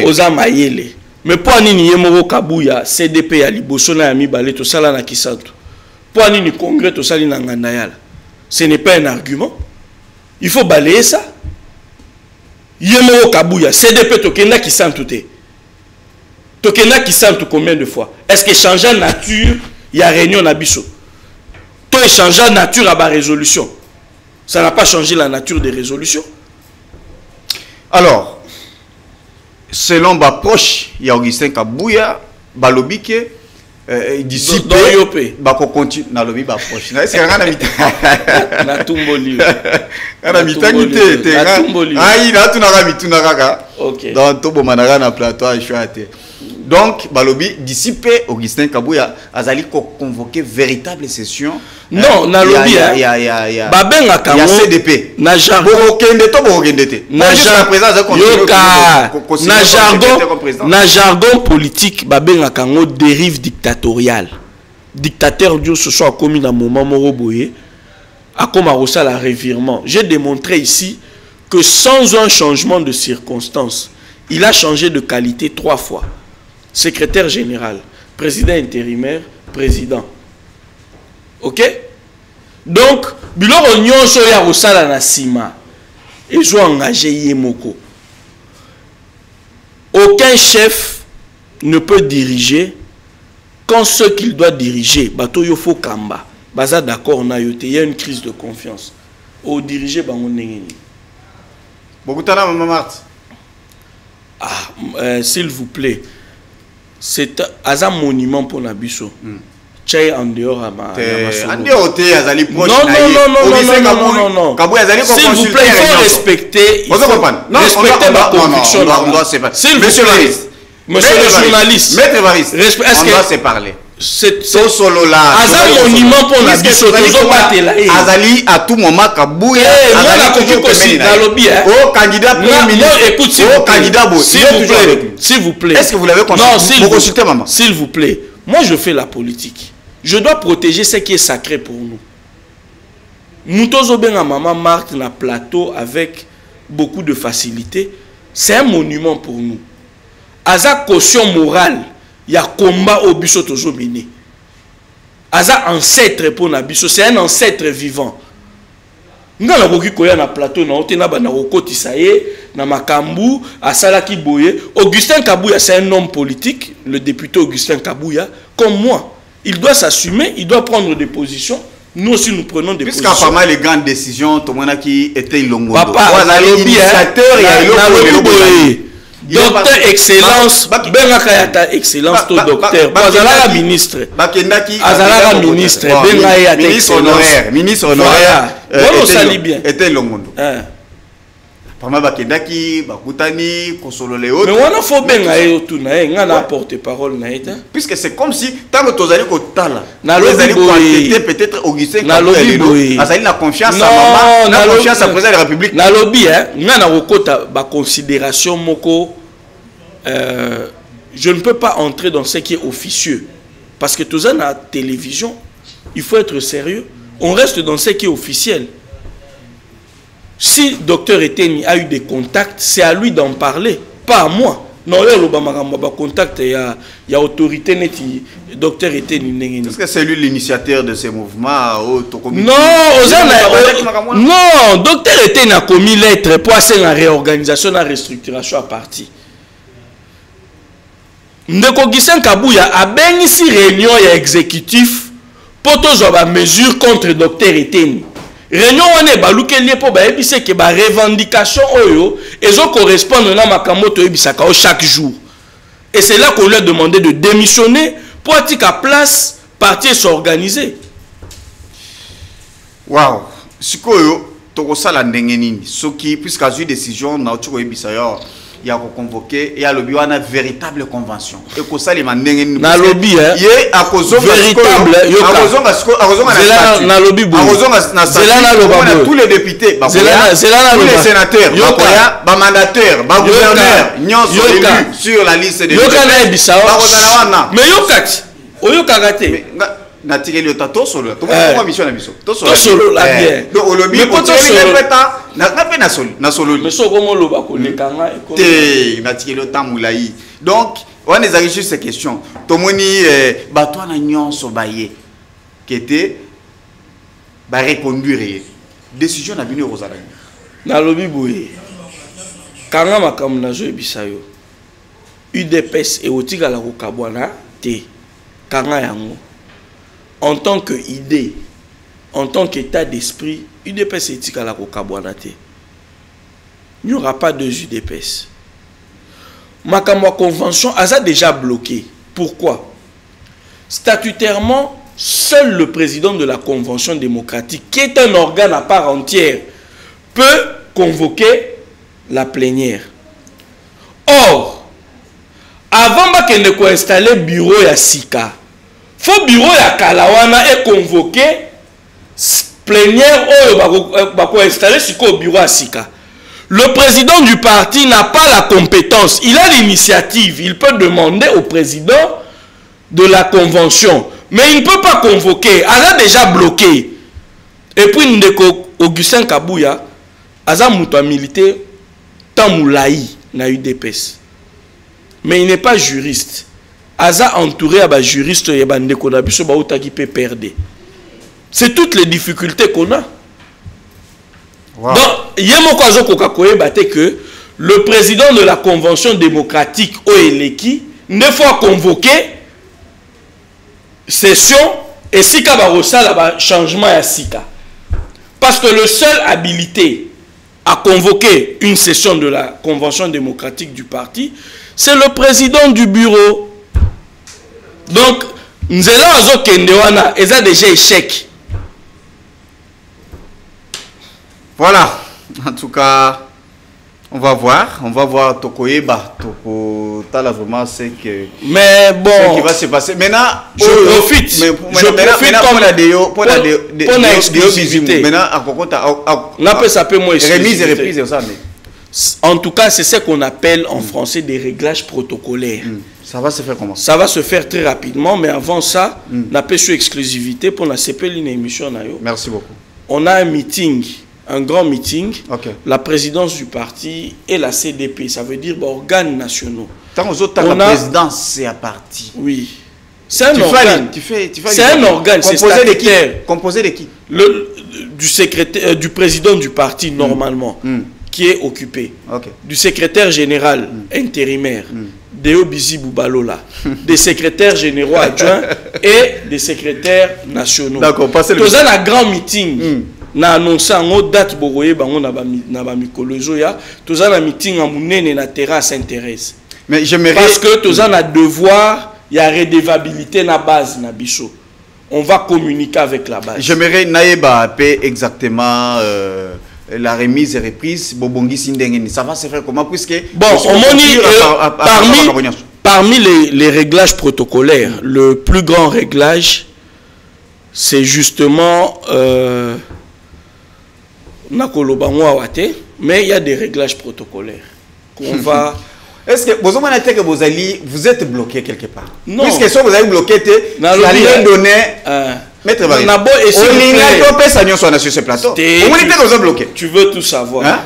oza mayele mais pour nini yemoko kabuya CDP ya liboso na ya mibale to sala na kisantu pour nini congrès to sali na nganda yala ce n'est pas un argument il faut balayer ça yemoko kabuya CDP to kenda kisantu te to kenda kisantu combien de fois est-ce que changer nature ya réunion na biso to changer nature à ba résolution ça n'a pas changé la nature des résolutions.
Alors, selon l'approche, il y a Augustin Kabouya, Balobike, disciple, Bako continue, na lobi approche. Est-ce que ngana mita?
Na tumboli.
Ngana mita ngite,
na tumboli.
Ah, il a tout na mitu na kaka.
OK.
Dans tobo manara na plateau à choate. Donc, Balobi, disciple Augustin Kabouya, azali ko convoquer véritable session.
Non, na lobi
il y a
babenga kango.
Il y a CDP.
Na jargon. Na jargon politique, babenga kango dérive dictatoriale. Dictateur Dieu ce soit commis dans moment moroboye. A comme à la revirement. J'ai démontré ici que sans un changement de circonstance, il a changé de qualité 3 fois. Secrétaire général, président intérimaire, président. Ok? Donc, biloko nyonso ya rosala na sima. Et je engagé Yemoko. Aucun chef ne peut diriger quand ce qu'il doit diriger, bato yofo kamba. Baza d'accord na yote, il y a une crise de confiance. Au diriger bango nengeni.
Bokutana Maman Marthe.
S'il vous plaît. C'est un monument pour Nabiso. Tchai en dehors à ma.
En dehors, azali proche.
Non. S'il vous plaît, il faut respecter. Respecter ma conviction.
On doit se parler.
Monsieur le journaliste.
Maître Varis, on doit se parler.
C'est
solo là.
Un monument pour Nabiso.
Azali à tout moment Kabouya.
Oh candidat premier ministre. Écoute, s'il vous plaît.
Est-ce que vous l'avez consulté, maman?
S'il vous plaît. Moi, je fais la politique. Je dois protéger ce qui est sacré pour nous. Moutozo Benga Maman Marthe na plateau avec beaucoup de facilité. C'est un monument pour nous. Aza caution morale. Il y a combat au biso tozo mené. Aza ancêtre pour Nabiso. C'est un ancêtre vivant. Nga na koki koya na plateau na otena ba na okotisa ye na makambu asala ki boye. Augustin Kabouya c'est un homme politique, le député Augustin Kabouya comme moi. Il doit s'assumer, il doit prendre des positions. Nous aussi nous prenons des positions.
Puisqu'à pas mal les grandes décisions, tout le monde qui était Longondo.
Papa, l'initiateur et docteur excellence, benga kayata excellence to docteur. Azala ministre. Azala ministre, benga ya
ministre honoraire.
Bon sali bien.
Était Longondo. Pama bakendaki bakutani kosolo leo.
Mais on a faut benga yo tout na ngana porte-parole na eta.
Puisque c'est comme si tant que tozali ko tala.
Na lobi boye
peut-être Augustin
na lobi boye.
Azali la confiance à maman, na confiance à président de la République.
Na lobi ngana kokota ba considération moko je ne peux pas entrer dans ce qui est officieux parce que tout ça na télévision, il faut être sérieux. On reste dans ce qui est officiel. Si docteur Eteni a eu des contacts, c'est à lui d'en parler, pas à moi. Non, il y a contact, il y a autorité neti docteur Eteni.
Est-ce que c'est lui l'initiateur de ces mouvements?
Non, docteur Eteni a commis lettre pour assurer la réorganisation, la restructuration à partie. Ndeko Augustin Kabouya a béni si réunion et exécutif pour tous les mesures contre docteur Eteni. Réunion on est baluke lié pour baebise que ba revendication oyo ezo correspondre na makamoto ebisaka chaque jour. Et c'est là qu'on lui a demandé de démissionner pour être à place parti s'organiser.
Waouh, sikoyo toko sala ndenge nini soki puisque a eu décision na otiko ebisa yo il a convoqué et a lobby une véritable convention et que ça les mandenge
na lobby
ye a kozonga
véritable na lobby
na tous les députés tous les sénateurs ba mandataires ba gouverneurs nyonso élus sur la liste des
mais yokati oyokagate
natikeli yo tato solo to mo mission na biso
to solo la bien
donc au lobby ko to répéta na pe na solo
mais so ko mo loba ko lekanga
te natikeli yo tamulai donc on est arrivé sur ces questions tomoni bato na nyonso baye qui était ba reconduire décision na bino rozala
na lobby boye kanga makambo na zo ebisayo UDPS et otika la kokabwana te kanga yango en tant que idée en tant qu'état d'esprit UDPS et otika la kokabwana te il n'y aura pas deux UDPS makambo convention a déjà bloqué pourquoi statutairement seul le président de la convention démocratique qui est un organe à part entière peut convoquer la plénière. Or avant de ko installer bureau ya Sika, faut bureau ya Kalawana et convoquer plénière ou installer au bureau à Sika. Le président du parti n'a pas la compétence, il a l'initiative, il peut demander au président de la convention, mais il ne peut pas convoquer, il a déjà bloqué. Et puis Ndeko Augustin Kabouya a mutua milité Tamoulaï na UDPS. Mais il n'est pas juriste. Aza entouré à juriste et bandeko na biso ba utaki peut perdre. C'est toutes les difficultés qu'on a. Wow. Donc, yemoko azokoka koyebate que le président de la convention démocratique Oeleki ne faut convoquer session et Sika ba rosala ba changement ya Sika. Parce que le seul habilité à convoquer une session de la convention démocratique du parti, c'est le président du bureau. Donc, Nzela Azo Kendewana, ils ont déjà échec.
Voilà, en tout cas, on va voir Tokoyeba, Toko Tala vraiment c'est que.
Mais bon,
ce qui va se passer. Maintenant,
je profite
pour la
exclusivité.
Maintenant, à Kokota,
remise
et reprise, ça.
En tout cas, c'est ce qu'on appelle en français des réglages protocolaires.
Ça va se faire comment?
Ça va se faire très rapidement, mais avant ça, on a sur exclusivité pour la CP une émission.
Merci beaucoup.
On a un meeting. Un grand meeting,
okay.
La présidence du parti et la CDP, ça veut dire organes nationaux.
Tant la présidence, c'est à parti.
Oui. C'est un organe. C'est un organe.
Composé de qui?
Du secrétaire, du président du parti, normalement, qui est occupé.
Okay.
Du secrétaire général intérimaire, Deo Bizi Boubalola, des secrétaires généraux adjoints et des secrétaires nationaux.
D'accord, passez le.
Dans un grand meeting. Na annoncé en date bogoye bango na ba mikolozo ya toza na meeting en munene na terrasse Sainte-Thérèse.
Mais j'aimerais
parce que toza na devoir ya redevabilité na base na biso. On va communiquer avec la base.
J'aimerais naeba paix exactement la remise et reprise bobongi sindengeni. Ça va se faire comment puisque
bon parmi les réglages protocolaires, le plus grand réglage c'est justement mais il y a des réglages protocolaires qu'on va.
Est-ce que vous êtes bloqué quelque part?
Non.
Puisque si vous avez bloqué, vous allez donner. Maître Barry. Sur ce plateau.
Tu veux tout savoir.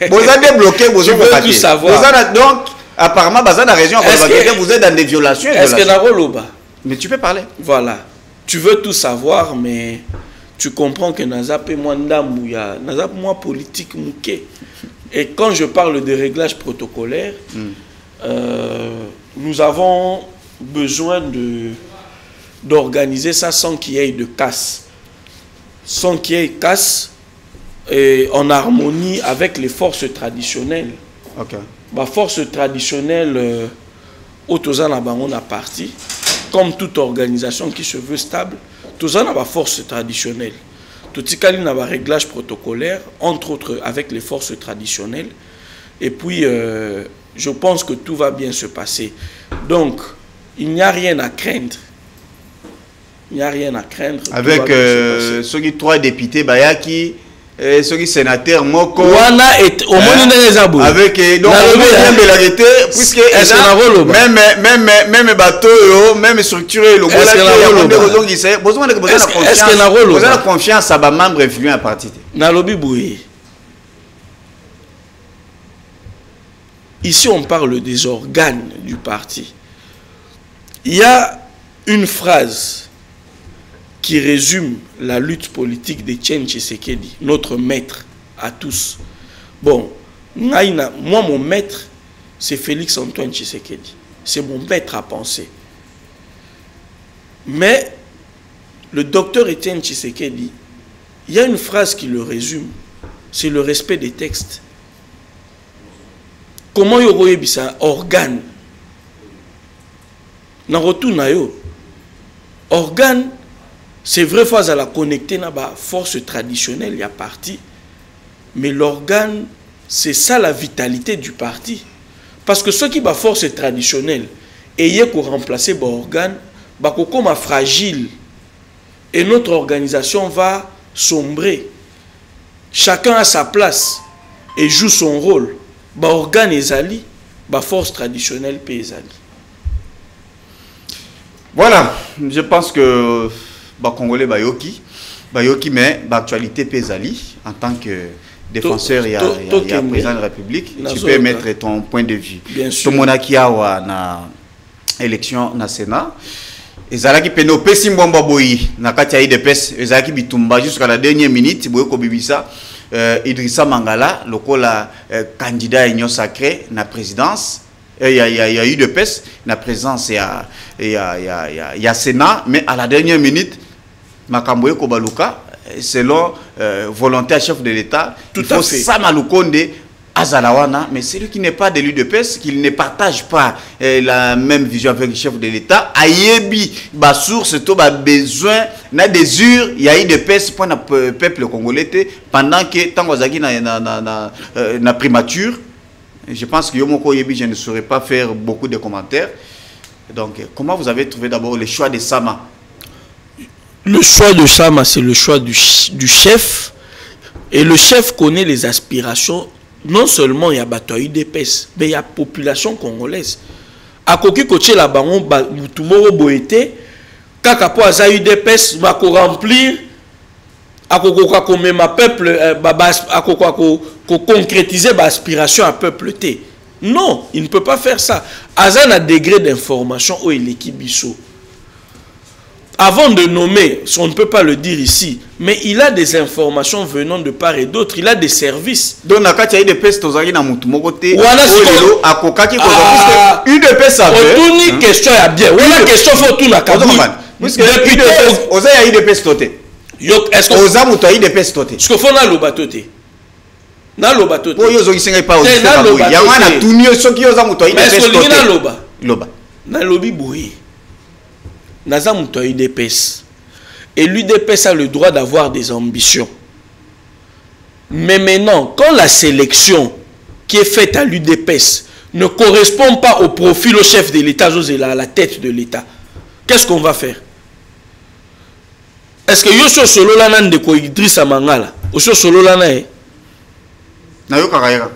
Vous êtes bloqué,
tu veux tout savoir.
Donc, apparemment, dans la région, vous êtes dans des violations.
Est-ce que
mais tu peux parler.
Voilà. Tu veux tout savoir, mais. Tu comprends que Nazap et moi ndamouya, Nazap moi politique mouké. Et quand je parle de réglages protocolaires, nous avons besoin d'organiser ça sans qu'il y ait de casse. Sans qu'il y ait casse et en harmonie avec les forces traditionnelles.
Okay.
Ma force traditionnelle, Otozana Bangon a parti, comme toute organisation qui se veut stable. Tout ça n'a pas force traditionnelle. Tout ça n'a pas réglage protocolaire, entre autres avec les forces traditionnelles. Et puis, je pense que tout va bien se passer. Donc, il n'y a rien à craindre. Il n'y a rien à craindre.
Avec ceux qui 3 députés, Bayaki, ceux qui sénateur moko
wana est au moins ndenge
avec donc même la réalité puisque même bateau même structure le besoin de confiance à ba membre influent à parti
na lobby boye. Ici on parle des organes du parti. Il y a une phrase qui résume la lutte politique de Etienne Tshisekedi, notre maître à tous. Bon, moi, mon maître, c'est Félix Antoine Tshisekedi. C'est mon maître à penser. Mais le docteur Etienne Tshisekedi, il y a une phrase qui le résume. C'est le respect des textes. Comment y aurait ça organe? Dans retour na yo, organe. C'est vrai, phase à la connecter à la force traditionnelle, il y a parti. Mais l'organe, c'est ça la vitalité du parti. Parce que ceux qui ont force traditionnelle, et pour remplacer l'organe, comme fragile. Et notre organisation va sombrer. Chacun a sa place et joue son rôle. L'organe est ali, la force traditionnelle est ali.
Voilà, je pense que Congolais bayoki mais l'actualité pesali en tant que défenseur et président de la République tu peux mettre ton point de vue.
Bien sûr.
Tout le monde qui a na élection na Sénat ezalaki peno pesi mbomba boyi na kati ya IDPS ezalaki bitumba jusqu'à la dernière minute boye ko bibisa Idrissa Mangala lokola candidat à union sacrée na présidence. Il y a eu de peste, la présence il y a Sénat, mais à la dernière minute, Makamboye Kobaluka, selon volonté à chef de l'État, il faut Samalukonde Azalawana, mais celui qui n'est pas d'élu de peste, qui ne partage pas la même vision avec le chef de l'État, Ayebi, source, besoin, na désir, il y a eu de peste pour le peuple congolais, pendant que tant que na primature. Je pense que Yomoko Yebi, je ne saurais pas faire beaucoup de commentaires. Donc, comment vous avez trouvé d'abord le choix de Sama?
Le choix de Sama, c'est le choix du chef. Et le chef connaît les aspirations. Non seulement il y a Batoyi d'Épès, mais il y a la population congolaise. À Koki Koché la Bangon, Moutoumoro Boete, Kakapo Azaï d'Épès, va remplir. Ako même peuple concrétiser l'aspiration à peuple T. Non, il ne peut pas faire ça. Azan a degré d'information où il est Kibiso. Avant de nommer, on ne peut pas le dire ici, mais il a des informations venant de part et d'autre, il a des services.
Donc, il y a des pestes aux na Moutumogote.
Voilà
une de pestes à faire.
Une question est bien. Voilà question faut tout na Kaboul.
Depuis aux a eu des pestes.
Est-ce que
aux amours tu as eu des pestes?
Ce que faut na lobatoté. Na lobatoté.
Pour yo zoki senga pas au Kaboul. Ya wana tunio soki aux amours tu as eu des pestes.
Mais na loba.
Loba.
Na lobi boui. Naza muto UDPS. Et l'UDPS a le droit d'avoir des ambitions. Mais maintenant, quand la sélection qui est faite à l'UDPS ne correspond pas au profil au chef de l'État, à la tête de l'État, qu'est-ce qu'on va faire? Est-ce que yo solo lana ndeko Idrissa Mangala, yo solo lana
na yo karayera.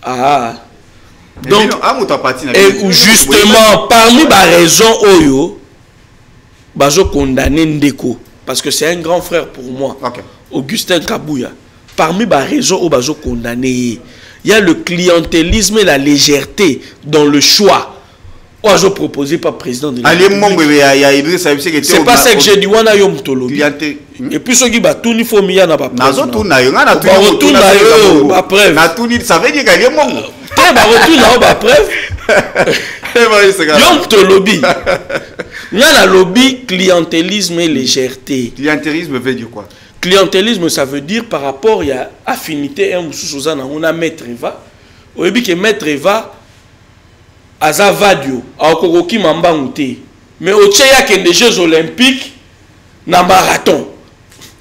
Ah. Donc et justement parmi les raisons oyo bazo condamner Ndeko parce que c'est un grand frère pour moi.
Okay.
Augustin Kabouya. Parmi les raisons où bazo condamner, il y a le clientélisme et la légèreté dans le choix. Ozo proposé par le président de la République. C'est pas ça que j'ai dit wana yo mutolobi. Et puis ceux qui battu ni faut miya na ba.
Nazo tuna yo na
tuna yo ba preuve.
Na tuni ça veut dire qu'il y a mongo.
Te ba retourna ba preuve. Yo mutolobi. N'a lobby clientélisme et légèreté.
Clientélisme veut dire quoi?
Clientélisme, ça veut dire par rapport à affinité. On a Maître Eva. On a dit que Maître Eva a Zavadio, a Okoroki Mambangouté. Mais au Tchaya qui est des Jeux Olympiques, na marathon.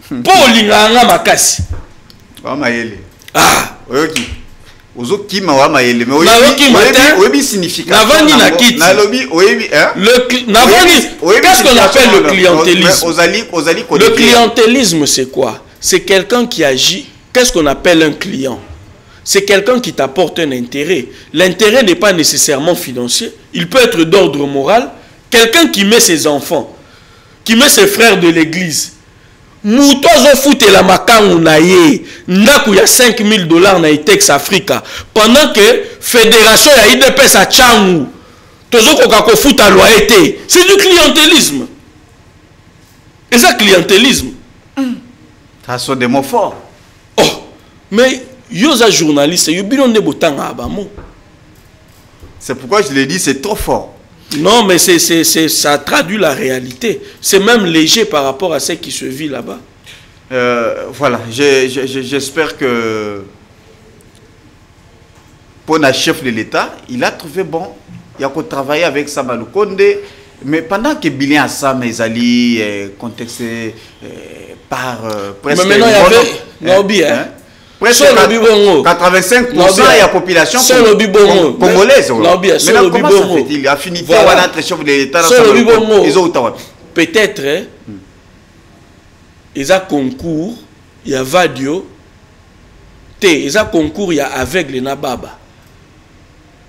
Pour l'inganga makasi. Ah.
Ok. Ozoki mawa maele mais oyebi signification
navandi na kiti
na lobby oyebi hein
navandi qu'est-ce qu'on appelle le clientélisme?
Ozali
le clientélisme c'est quoi? c'est quelqu'un qui agit. Qu'est-ce qu'on appelle un client? C'est quelqu'un qui t'apporte un intérêt. L'intérêt n'est pas nécessairement financier. Il peut être d'ordre moral. Quelqu'un qui met ses enfants, qui met ses frères de l'église. Moutozo foute la makangu na ye. Ndaku ya $5,000 na Itex Africa. Pendant que fédération ya IDPS à Tchangou. Tozo kokako foute à loyauté. C'est du clientélisme. Et ça, clientélisme.
Ça sont des mots forts.
Oh, mais yoza journaliste, yobino ne botanga abamo.
C'est pourquoi je l'ai dit, c'est trop fort.
Non, mais ça traduit la réalité. C'est même léger par rapport à ce qui se vit là-bas.
Voilà, j'espère que pour le chef de l'État, il a trouvé bon. Il a travaillé avec Samalou Konde. Mais pendant que Bilan Assam est allé contexté par presque...
Mais maintenant, il y avait...
Presque 85% de la population congolaise. Maintenant, comment ça fait-il? Affinité entre chef de l'État
peut-être, il y a concours, il y a Vadio, il y a concours, il y a aveugle na baba.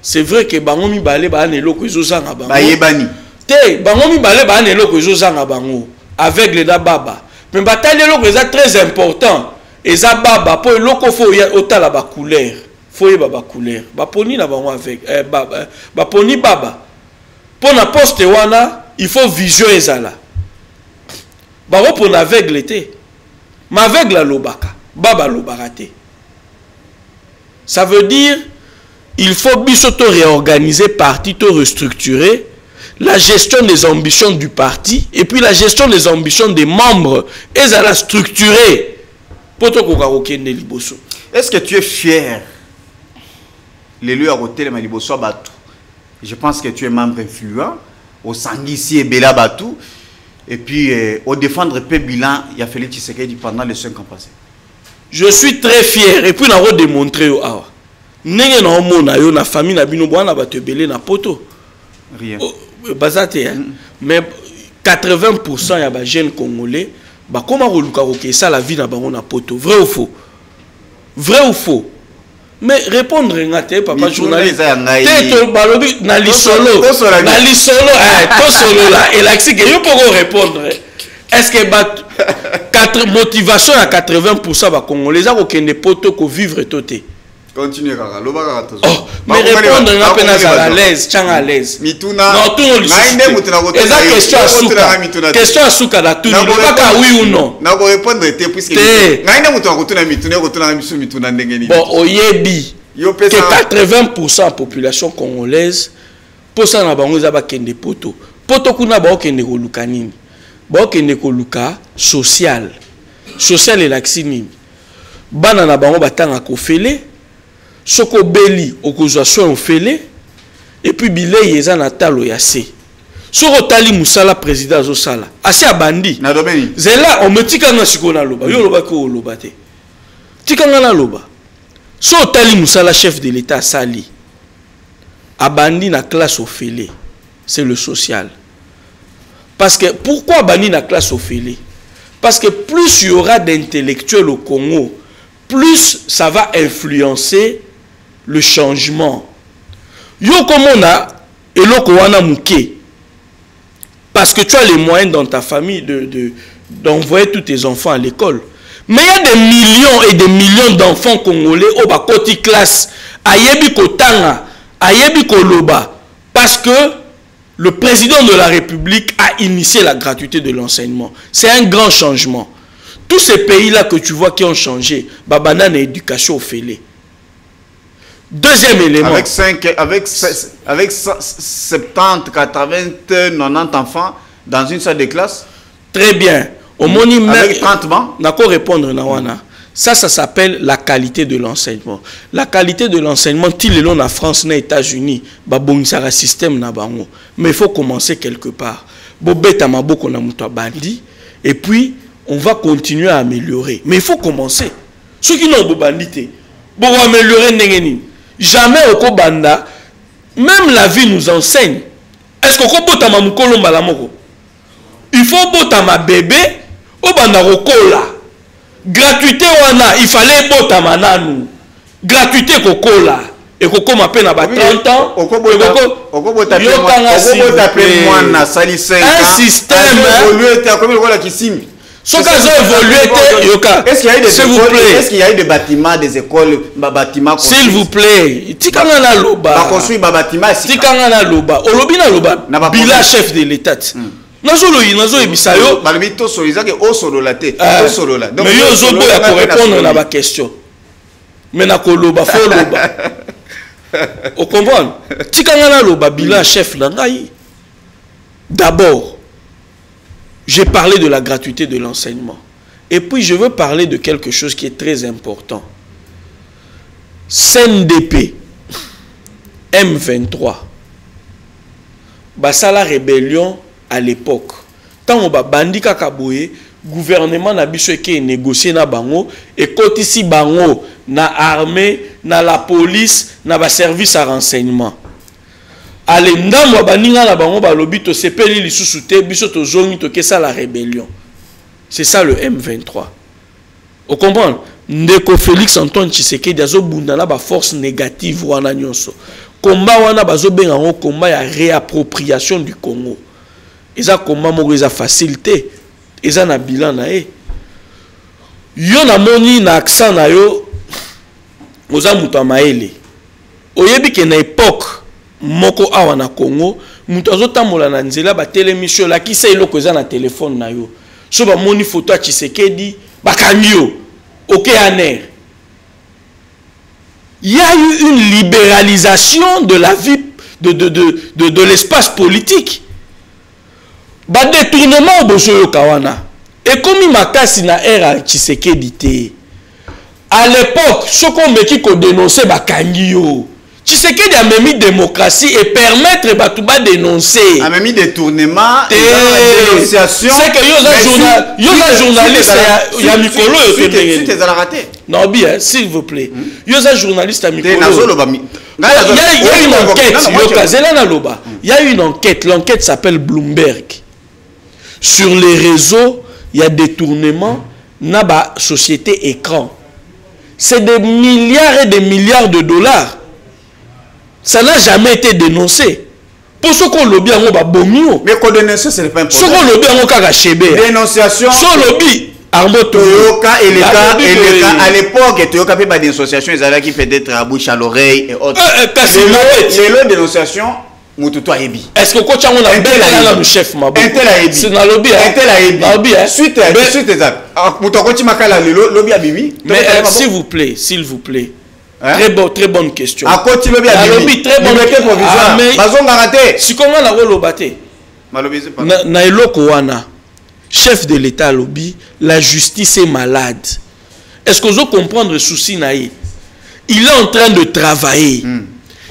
C'est vrai que Bangomi Balé Bane Loko Zozanga Bango. Bangomi Balé Bane Loko Zozanga Bango. Aveugle na baba. Mais bataille Loko est très important. Et ça baba pour loko faut autant la couleur. Faut y baba couleur. Baponi na bango avec baponi baba. Pour na poste wana, il faut vision ezala. Baro pour aveugle été. Ma aveugle la lobaka. Baba lobarate. Ça veut dire il faut bisoto réorganiser parti, to restructurer la gestion des ambitions du parti et puis la gestion des ambitions des membres et ça la structurer.
Est-ce que tu es fier? L'élu à côté de Maliboso Batou. Je pense que tu es membre influent au Sangissi et Bela Batou. Et puis au défendre peu bilan, il y a Félix Tshisekedi pendant les 5 ans passés.
Je suis très fier et puis on a démontré au Nenge na omona yo na famille na bino bwana batebele na poto.
Rien.
Bazate mais 80% ya ba jeunes congolais ba comment roluka roké ça la vie na bango na poto. Vrai ou faux? Vrai ou faux? Mais répondre ngate papa journaliste. Te balobi na lisolo. Na lisolo to solo là et l'axi que yo pour répondre. Est-ce que motivation à 80% ba congolais za ko kende poto ko vivre toté?
Continue kaka loba kaka.
Oh, mais répondre na pena à l'aise, changa à l'aise.
Mituna.
Non, tout le monde. Question à souka da tout. Pas oui ou non.
Na ko répondre te puisque ngaine mutu akotuna mituna akotuna misu mituna ndenge ni.
Bon, oyebi que 80% population congolaise pour ça na bango za ba kende poto. Poto kuna ba kende ko luka nini? Ba kende ko luka social. Social et l'axini. Bana na bango batanga ko fele. Soko beli okozwa soin ofele et puis bilei eza na talo ya se soko tali musala président zo sala asi abandi
na domeni
zela on me tikanga sikona loba yo loba ko loba te tikanga na loba so tali musala chef de l'état sali abandi na classe ofele c'est le social parce que pourquoi abandi na classe ofele parce que plus il y aura d'intellectuels au Congo plus ça va influencer le changement. Yo komona eloko wana muke. Parce que tu as les moyens dans ta famille d'envoyer tous tes enfants à l'école. Mais il y a des millions et des millions d'enfants congolais au bakoti classe ayebi kotanga, ayebi koloba parce que le président de la République a initié la gratuité de l'enseignement. C'est un grand changement. Tous ces pays-là que tu vois qui ont changé, babana na éducation au félé. Deuxième élément.
Avec 70, 80, 90 enfants dans une salle de classe.
Très bien. Avec
30 bancs.
D'accord, répondre na wana. Ça s'appelle la qualité de l'enseignement. La qualité de l'enseignement, til est en France, aux États-Unis, babongisara système na bango. Mais il faut commencer quelque part. Bobeta maboko na muto bandi et puis on va continuer à améliorer. Mais il faut commencer. Ceux qui n'ont pas bandité, pour améliorer n'engeni. Jamais au Kobanda, même la vie nous enseigne. Est-ce qu'on peut botter ma mukolo malamoko? Il faut botter ma bébé au banda rokola. gratuité wana il fallait bota mananu gratuité kokola et koko m'appelle na ba 30 ans un système ce cas
est-ce qu'il y a des écoles, est-ce qu'il y a des bâtiments, des écoles, bâtiments
s'il vous plaît tikanga na loba
ba construire ba bâtiments
tikanga na loba olobi na loba bila chef de l'état nazo ebisa yo
balobi to soliza ke o solola te to solola
mais yo zo boya ko répondre na ba question mais na koloba fo loba o comprendre tikanga na loba bila chef na ngai d'abord j'ai parlé de la gratuité de l'enseignement. Et puis, je veux parler de quelque chose qui est très important. CNDP, M23, basa la rébellion à l'époque. Tant on ba bandi kakaboué, gouvernement n'a biso qui négocié na bango, et côté si bango na armée, na la police, na ba service à renseignement. Allez, ndamwa baninga na bango balobi to sepeli lisusu te biso to zongi to kesa la rébellion. C'est ça le M23. Vous comprenez? Ndeko Félix Antoine Tshisekedi azo bunda na ba force négative wana nyonso. Combat wana bazo benga ngo combat ya réappropriation du Congo. Eza combat moko eza facilité. Eza na bilan na e. Yo na moni na accent na yo oza muto maele. Oyebi ke na époque moko awa na Congo mutu azotambola na nzela ba télémission la ki se eloko eza na téléphone na yo so ba moni photo ya Tshisekedi bakangi yo OK aner. Il y a eu une libéralisation de la vie de l'espace politique. Ba détournement bozo yo kawana et comme il makasi na era Tshisekedi te à l'époque soko meki ko dénoncer bakangi yo Tshisekedi a même mis démocratie et permettre Batouba dénoncer.
A même mis détournement et dénonciation.
C'est que yo journaliste il y a Mikolo
et tu t'es raté.
Non bien, s'il vous plaît. Yo journaliste à Mikolo. Il y a une enquête, l'enquête s'appelle Bloomberg. Sur les réseaux, il y a détournement na ba société écran. C'est des milliards et des milliards de dollars. Ça n'a jamais été dénoncé. Pour ce qu'on lobby en bas bomio.
Mais qu'on dénonce, ce n'est pas important.
Ce qu'on lobby en bas chébé.
Dénonciation.
Ce lobby.
Armo Toyoka et les cas à l'époque Toyoka fait des dénonciations, ils avaient qui fait des bouche à l'oreille et autres. Les dénonciations.
Est-ce que quand on a un chef mabo c'est dans le lobby suite mais s'il vous plaît très bonne question lobby très bonne si comment la lobate na eloko wana chef de l'état lobby la justice est malade. Est-ce que vous comprenez le souci naïe? Il est en train de travailler.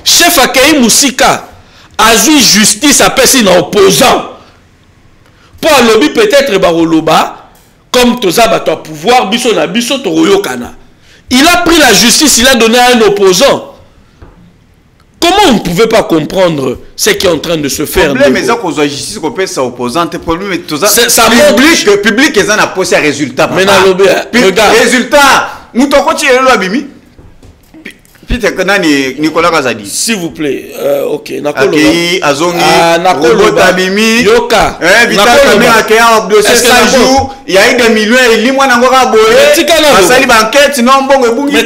Chef Akaï Moussika Azui justice a passé dans opposant. Pour un lobby peut-être baroloba comme Toza bato pouvoir biso na biso toroyokana. Il a pris la justice, il a donné à un opposant. Comment on ne pouvait pas comprendre ce qui est en train de se faire?
Le problème est que la justice qu'on peut sa opposante. Le problème est que
ça public
que public est un posé un résultat.
Mais dans lobby
résultat, nous t'en continuons le abimi. Nicolas Kazadi.
S'il vous plaît, ok.
Akei, Azongi, Robot Abimi,
Yoka.
Vital Kamera qui a dossier 100 jours. Il y a eu des millions et il y a encore boé.
Mais
Sali banquette, sinon bon et bon.
Mais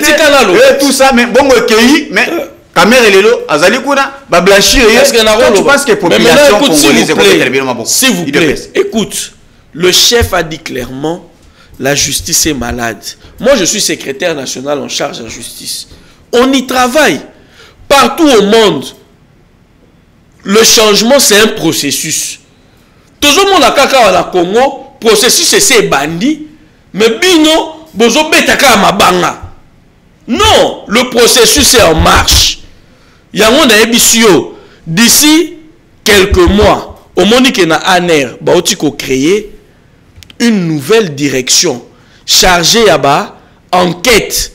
tout ça, mais bon et mais Kamera et Lelo, Azali Kuna, ba blanchir.
Est-ce que
tu penses que la population congolaise est complètement
s'il vous plaît, écoute, le chef a dit clairement la justice est malade. Moi, je suis secrétaire national en charge de la justice. On y travaille. Partout au monde, le changement, c'est un processus. Tout le monde a kaka na Congo, processus c'est bandi, mais bino, bozo betaka mabanga. Non, le processus est en marche. Yango na ebisio, d'ici quelques mois, au Monique na ANER, baotiko créer une nouvelle direction chargée à bas enquête.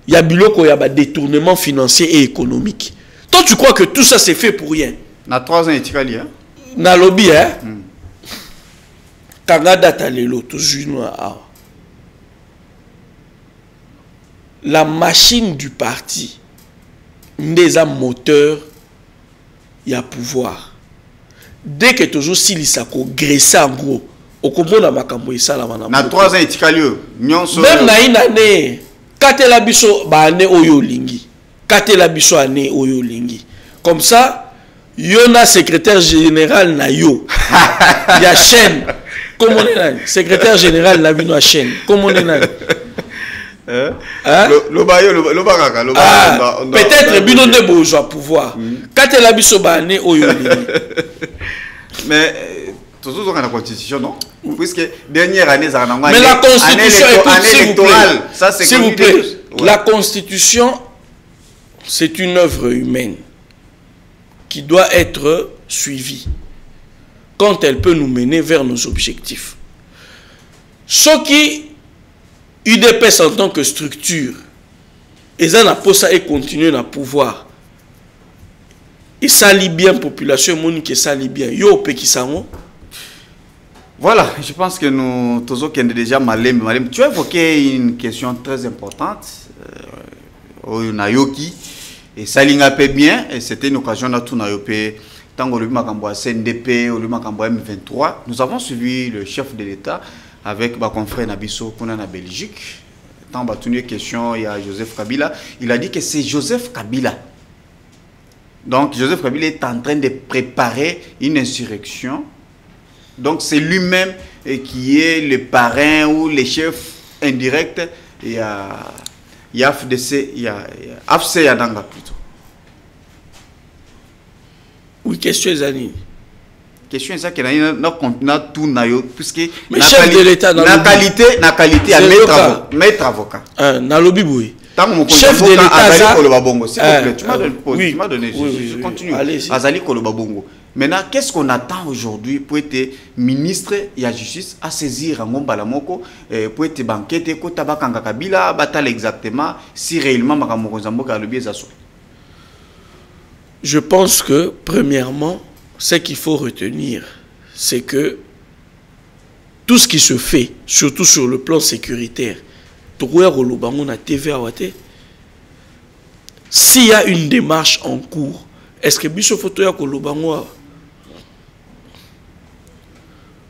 Il y a biloko, il y a détournement financier et économique. Toi, tu crois que tout ça c'est fait pour rien?
Na 3 ans etikali hein.
Na lobby hein. Kanga data lelo to juno a. la machine du parti n'est un moteur, il y a pouvoir. Dès que tu as silissako graisser en gros, au combo na makambo isala wana.
Na 3 ans etikalio, nyonso.
Même na une année, katela biso ba année oyo lingi. Katela biso année oyo lingi. Comme ça, yona secrétaire général na yo. Ya chaîne. Comment on est là? Secrétaire général na bino a chaîne. Comment on est là? Peut-être bino ne bourgeois pouvoir. Katela biso ba année oyo lingi.
Mais toujours dans la constitution, non? Puisque dernière année, ça a
mais la constitution
année électorale, ça c'est
s'il vous plaît. Ouais. La constitution, c'est une œuvre humaine qui doit être suivie quand elle peut nous mener vers nos objectifs. Ce qui UDPS en tant que structure, et ça n'a pas ça et continuer à pouvoir. Et ça lit bien la population, Monique, ça lit bien. Yo, Pekisamo.
Voilà, je pense que nous tous déjà malem. Tu as évoqué une question très importante au Nayoki et ça linga bien et c'était une occasion à tout Nayope tant que le Makambo CNDP ou le Makambo M23. Nous avons suivi le chef de l'État avec ma confrère Nabiso qu'on a en Belgique. Tant que une question il y a Joseph Kabila, il a dit que c'est Joseph Kabila. Donc Joseph Kabila est en train de préparer une insurrection. Donc c'est lui-même qui est le parrain ou le chef indirect. Il y a FDC, il y a AFC Yadanga plutôt.
Oui, question Zani.
Question est ça que na tout nayo puisque
mais chef de l'État
na qualité à maître avocat.
Na lobby boui.
Chef de l'État Koloba Bongo. S'il te plaît, tu m'as donné. Je continue. Azali Koloba Bongo. Maintenant, qu'est-ce qu'on attend aujourd'hui pour être ministre de la Justice à saisir Ngomba Lamoko pour être banquette ko tabakanga Kabila batal exactement si réellement Makamoko Zamboka a le biais d'asso.
Je pense que premièrement, ce qu'il faut retenir, c'est que tout ce qui se fait, surtout sur le plan sécuritaire, s'il y a une démarche en cours, est-ce que Biso Fotoya Kolobango?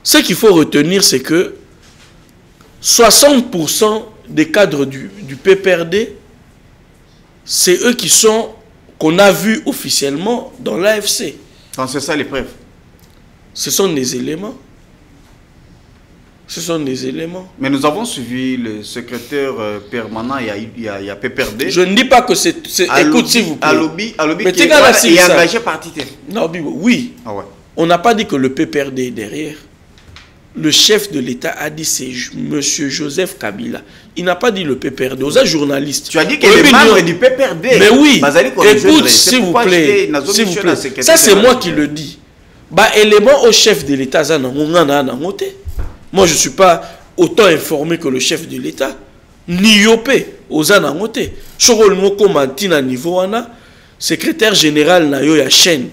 Ce qu'il faut retenir, c'est que 60% des cadres du PPRD, c'est eux qui sont, qu'on a vus officiellement dans l'AFC.
Donc c'est ça les preuves.
Ce sont des éléments. Ce sont des éléments.
Mais nous avons suivi le secrétaire permanent, il y a PPRD.
Je ne dis pas que c'est... Écoute, s'il vous plaît.
Mais qui est engagé parti.
Non, oui.
Ah ouais.
On n'a pas dit que le PPRD est derrière. Le chef de l'État a dit c'est M. Joseph Kabila. Il n'a pas dit le PPRD. Aux journalistes.
Tu as dit que les membres du PPRD.
Mais oui. Écoute, s'il vous plaît. Ça, c'est moi qui le dis. Bah, élément au chef de l'État, moi, je ne suis pas autant informé que le chef de l'État. Ni yopé, aux anangote. Chorol moko mantina niveau ana, secrétaire général na yo ya chaîne.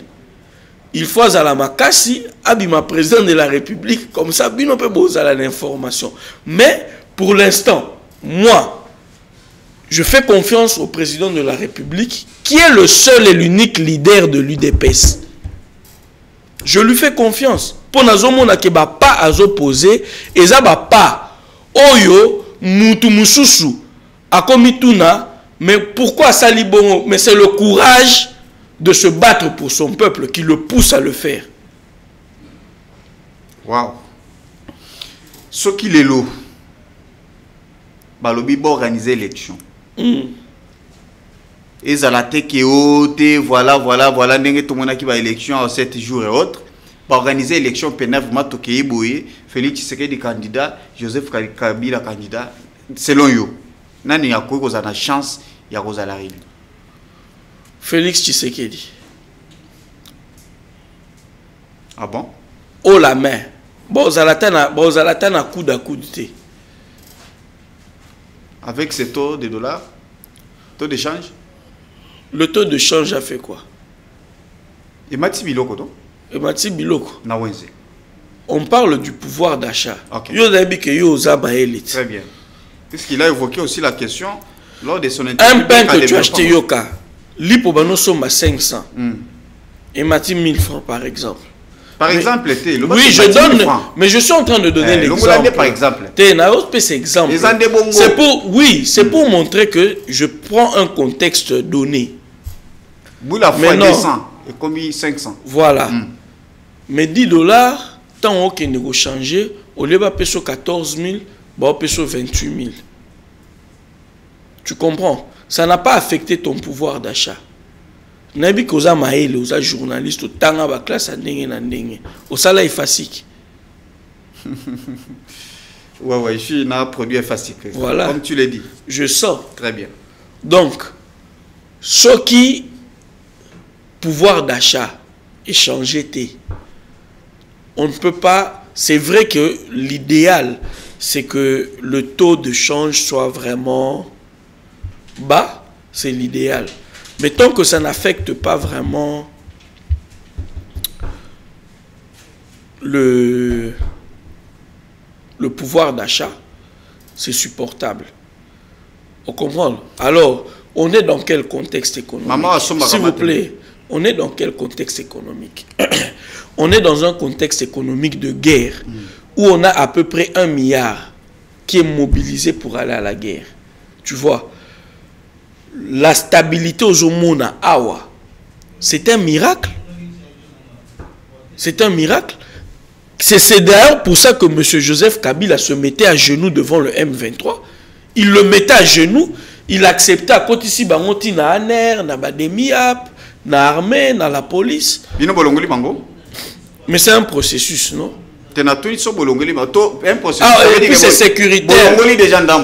Il faut à la makasi, abima président de la République, comme ça, bino peut bozala l'information. Mais, pour l'instant, moi, je fais confiance au président de la République, qui est le seul et l'unique leader de l'UDPS. Je lui fais confiance. Pour nazomona ke ba pas azoposer, eza ba pas oyo mutu mususu akomituna, mais pourquoi ça libongo? Mais c'est le courage de se battre pour son peuple qui le pousse à le faire.
Waouh. Ce qu'il est là, balobi ba organiser l'élection. Et zalate ke voilà ndenge tout monde qui va élection en 7 jours et autres. Pour organiser l'élection pénale, Félix Tshisekedi candidat, Joseph Kabila candidat, selon vous, nani a quoi vous avez chance ya Rosalarine?
Félix Tshisekedi.
Ah bon?
Oh la main. Bon, Zalatana coude à coude.
Avec ces taux de dollars, taux d'échange?
Le taux de change a fait quoi?
Et Mati Biloko, non?
On parle du pouvoir d'achat.
Okay.
Très
bien. Puisqu'il a évoqué aussi la question Lors de son
un pain que tu as acheté yoka, l'ipobano somme à 500. Et m'a dit 1000 francs par exemple.
Par exemple,
oui, je donne, mais je suis en train de donner l'exemple.
Par exemple.
C'est pour, oui, c'est pour montrer que je prends un contexte donné.
Boula fois 200 et combien 500.
Voilà. Mais $10, tant qu'il ne changer, au lieu de payer 14 000, on va payer 28 000. Tu comprends? Ça n'a pas affecté ton pouvoir d'achat. Nabi koza maele, oza journaliste, tanga ba classe à ndenge na ndenge. Au sala efasik.
Ouais, je suis un produit efasik.
Voilà.
Comme tu l'as dit.
Je sors.
Très bien.
Donc, ce qui pouvoir d'achat est changé. On ne peut pas. C'est vrai que l'idéal, c'est que le taux de change soit vraiment bas. C'est l'idéal. Mais tant que ça n'affecte pas vraiment le pouvoir d'achat, c'est supportable. On comprend? Alors, on est dans quel contexte économique? S'il vous plaît, on est dans quel contexte économique? On est dans un contexte économique de guerre où on a à peu près 1 milliard qui est mobilisé pour aller à la guerre. Tu vois? La stabilité aux Omona Awa, c'est un miracle. C'est un miracle. C'est d'ailleurs pour ça que M. Joseph Kabila se mettait à genoux devant le M23. Il le mettait à genoux. Il acceptait à côté ici, na ANER, na Bademiap, na armée, na la police. Mais c'est un processus, non?
Ah,
et puis c'est sécuritaire.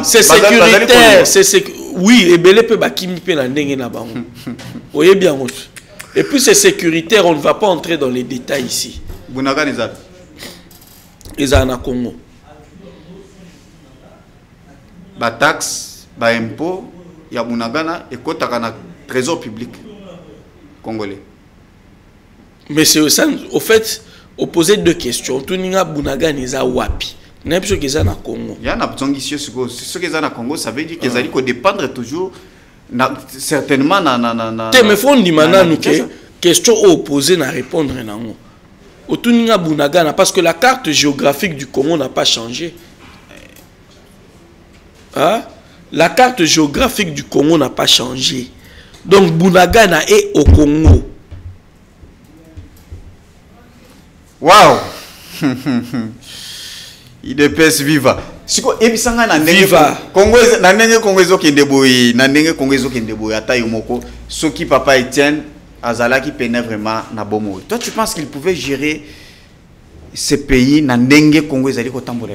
C'est sécuritaire. Oui, et belé peut bakimi pe na ndenge na bango. Voyez bien. Et puis c'est sécuritaire, on ne va pas entrer dans les détails ici.
Bunaga Nizat.
Ils na Congo.
Ba taxe, ba impôt, ya Bunagana et kotaka na trésor public congolais.
Mais c'est ça, au fait, opposer deux questions. Tuninga Bunaga Niza wapi. N'est-ce pas qu'ils sont na Congo?
Il y a un absent ce qu'ils sont na Congo, ça veut dire qu'ils allaient dépendre toujours certainement na.
Mais faut dire maintenant que question opposée na répondre na ngo. Otuninga Bunaga parce que la carte géographique du Congo n'a pas changé. Hein? La carte géographique du Congo n'a pas changé. Donc Bunagana est au Congo.
Waouh! Il dépêche viva. Siko ebisanga na ndenge Congo na ndenge Congo ezokende boyi na ndenge Congo ezokende boyi ata yomoko soki papa Etienne azala qui peine vraiment na bomo. Toi tu penses qu'il pouvait gérer ce pays na ndenge Congo ezali ko tambola?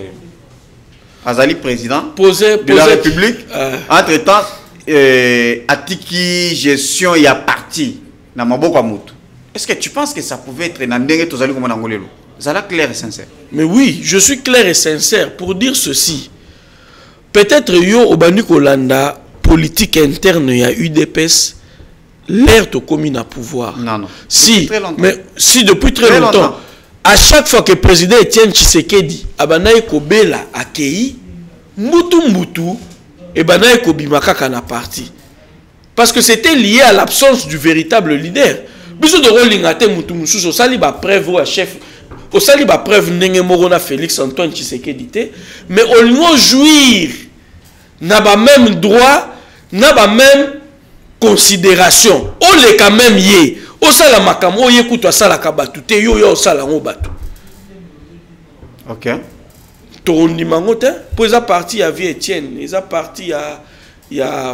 Azali président de la République entre-temps atiki gestion ya parti na maboko amutu. Est-ce que tu penses que ça pouvait être na ndenge tozali ko mona ngolelo? Ça là clair et sincère.
Mais oui, je suis clair et sincère pour dire ceci. Peut-être yo obani kolanda politique interne ya UDPS l'air to commune à pouvoir.
Non.
Si, mais si depuis très longtemps. À chaque fois que le président Etienne Tshisekedi abanaye kobela akei mutu et banaye kobimaka kana parti. Parce que c'était lié à l'absence du véritable leader. Biso de rolingate mutu mususu sali ba preuve à chef. Au sali ba preuve ndenge morona Félix Antoine Tshisekedi te, mais au lieu jouir n'a pas même droit, n'a pas même considération. On les quand même yé. Au sala makamo yé kuto sala kabatu te yo yo sala ngo batu.
OK.
Tondi mangote pour esa parti à vie Etienne, esa parti à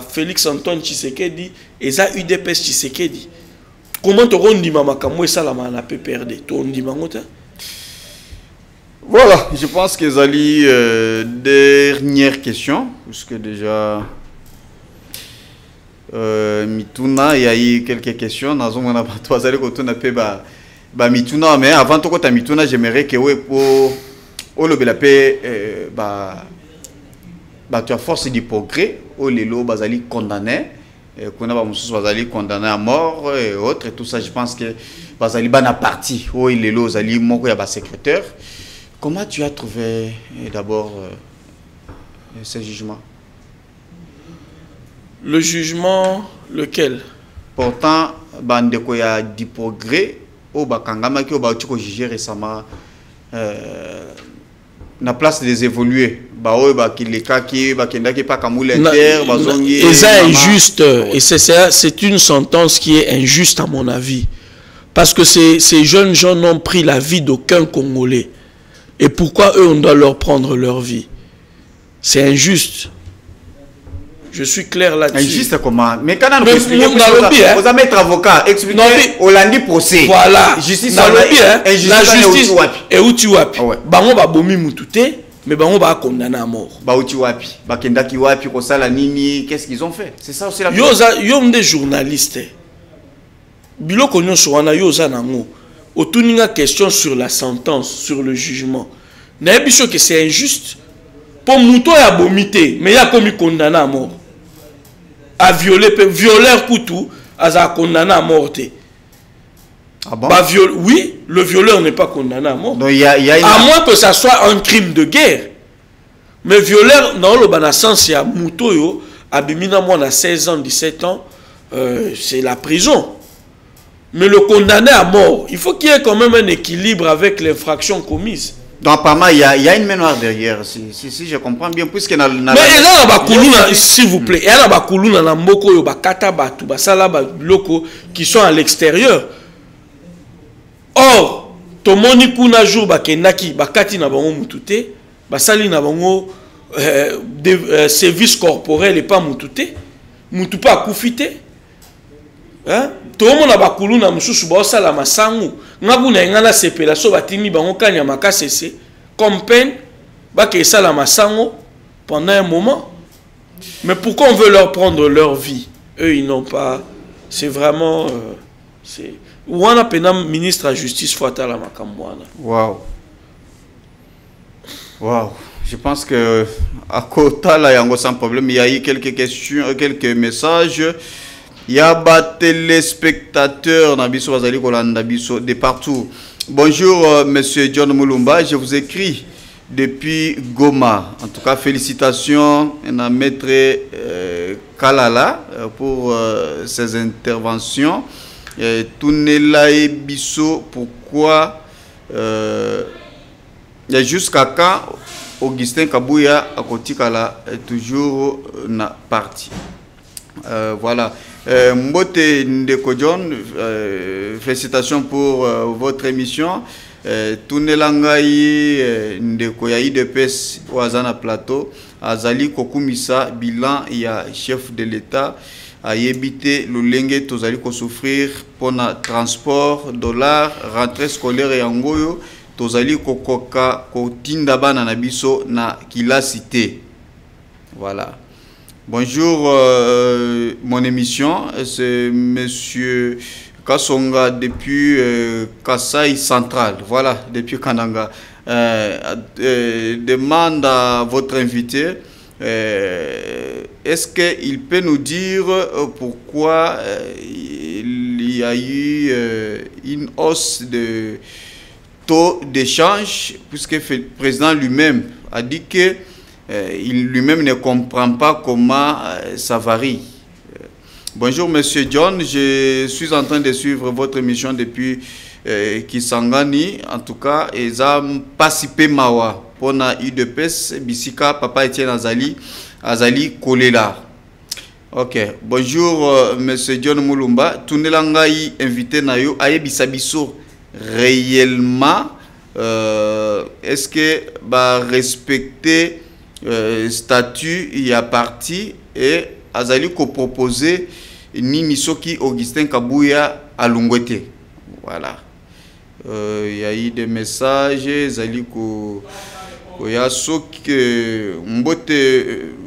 Félix Antoine Tshisekedi, esa UDPS Tshisekedi. Comment tondi makamo sala na pe perdre tondi mangote?
Voilà, je pense que Zali, dernière question, puisque déjà Mituna, il y a eu quelques questions. Nous avons Mituna, mais avant tout ça, Mituna, j'aimerais que pour le paix, tu as force du progrès, les lots Bazali condamné, qu'on a Bazali condamné à mort et autres, et tout ça, je pense que Bazali Bana parti, les lots Bazali Moko Yaba secrétaire. Comment tu as trouvé d'abord ce jugement?
Le jugement, lequel?
Pourtant, bandeko ya du progrès, au bakangama qui au tiko jugé récemment, na place des évoluer,
et ça est injuste, et c'est une sentence qui est injuste à mon avis, parce que ces jeunes gens n'ont pris la vie d'aucun Congolais, et pourquoi eux on doit leur prendre leur vie? C'est injuste. Je suis clair là-dessus.
Injuste comment? Mais quand on
vous
allez être avocat, expliquez au lundi procès.
Voilà.
Justice,
la justice et où tu wapi. Bango ba bomi mutute, mais bango ba condamné à mort.
Ba où tu wapi. Ba kenda ki wapi ko sala nini, qu'est-ce qu'ils ont fait? C'est ça aussi la.
Yo des journalistes. Biloko nyonso wana yo za nango. Otuninga question sur la sentence, sur le jugement. Na biso que c'est injuste. Pour Mouto ya bomité, mais il a commis condamné à mort. A violer, violeur Koutou, a condamné à mort.
Ah bon?
Oui, le violeur n'est pas condamné à mort.
Donc,
à moins que ça soit un crime de guerre. Mais violeur, dans le sens, il y a Mouto yo, Abimina moi à 16 ans, 17 ans, c'est la prison. Mais le condamné à mort, il faut qu'il y ait quand même un équilibre avec l'infraction commise.
Donc, apparemment, il y a une main noire derrière, si je comprends bien, puisque
mais là, s'il vous plaît, il y a des mboko yo bakata batu basala loko qui sont à l'extérieur. Or, tomoni kuna jour bakendaki bakati na bango mutute, basali na bango service corporel et pas mutute, mutu pas kufite. Hein? Tout le monde a bakulu na mususu ba osala masangu ngabu na ngala sepela so batimi bango kanya makasese comme peine ba ke sala masango pendant un moment. Mais pourquoi on veut leur prendre leur vie? Eux ils n'ont pas, c'est vraiment c'est wana penam ministre de la justice fouata la makambwana.
Waouh. Waouh. Je pense que à Kota là yango sans problème, il y a eu quelques questions, quelques messages. Il y a des téléspectateurs de partout. Bonjour, monsieur John Mulumba. Je vous écris depuis Goma. En tout cas, félicitations à maître Kalala pour ses interventions. Tunela et Bisso, pourquoi jusqu'à quand Augustin Kabouya à Kotikala est toujours parti. Voilà. Mbote Ndeko John, félicitations pour votre émission. Tunelangai Ndeko ya IDPS Ouazana Plateau, Azali Kokumisa, bilan ya chef de l'État, a évité le lengue tozali ko souffrir pour na transport, dollar, rentrée scolaire et angoyo, tozali kokoka kotinda bana na biso na kila cité. Voilà. Bonjour, mon émission, c'est monsieur Kassonga depuis Kassai Central, voilà, depuis Kananga. Demande à votre invité, est-ce qu'il peut nous dire pourquoi il y a eu une hausse de taux d'échange, puisque le président lui-même a dit que il lui-même ne comprend pas comment ça varie. Bonjour Monsieur John, je suis en train de suivre votre émission depuis Kisangani. En tout cas, ils participé mawa pour na UDPS Bisika Papa Etienne Azali Kolela. Ok. Bonjour Monsieur John Mulumba. Tunelangai invité na yo aye bisabiso réellement est-ce que va respecter statut il y a parti et azali ko proposer nini soki Augustin Kabouya à Lungwete. Voilà. Il y a eu des messages azali ko ya soki mbote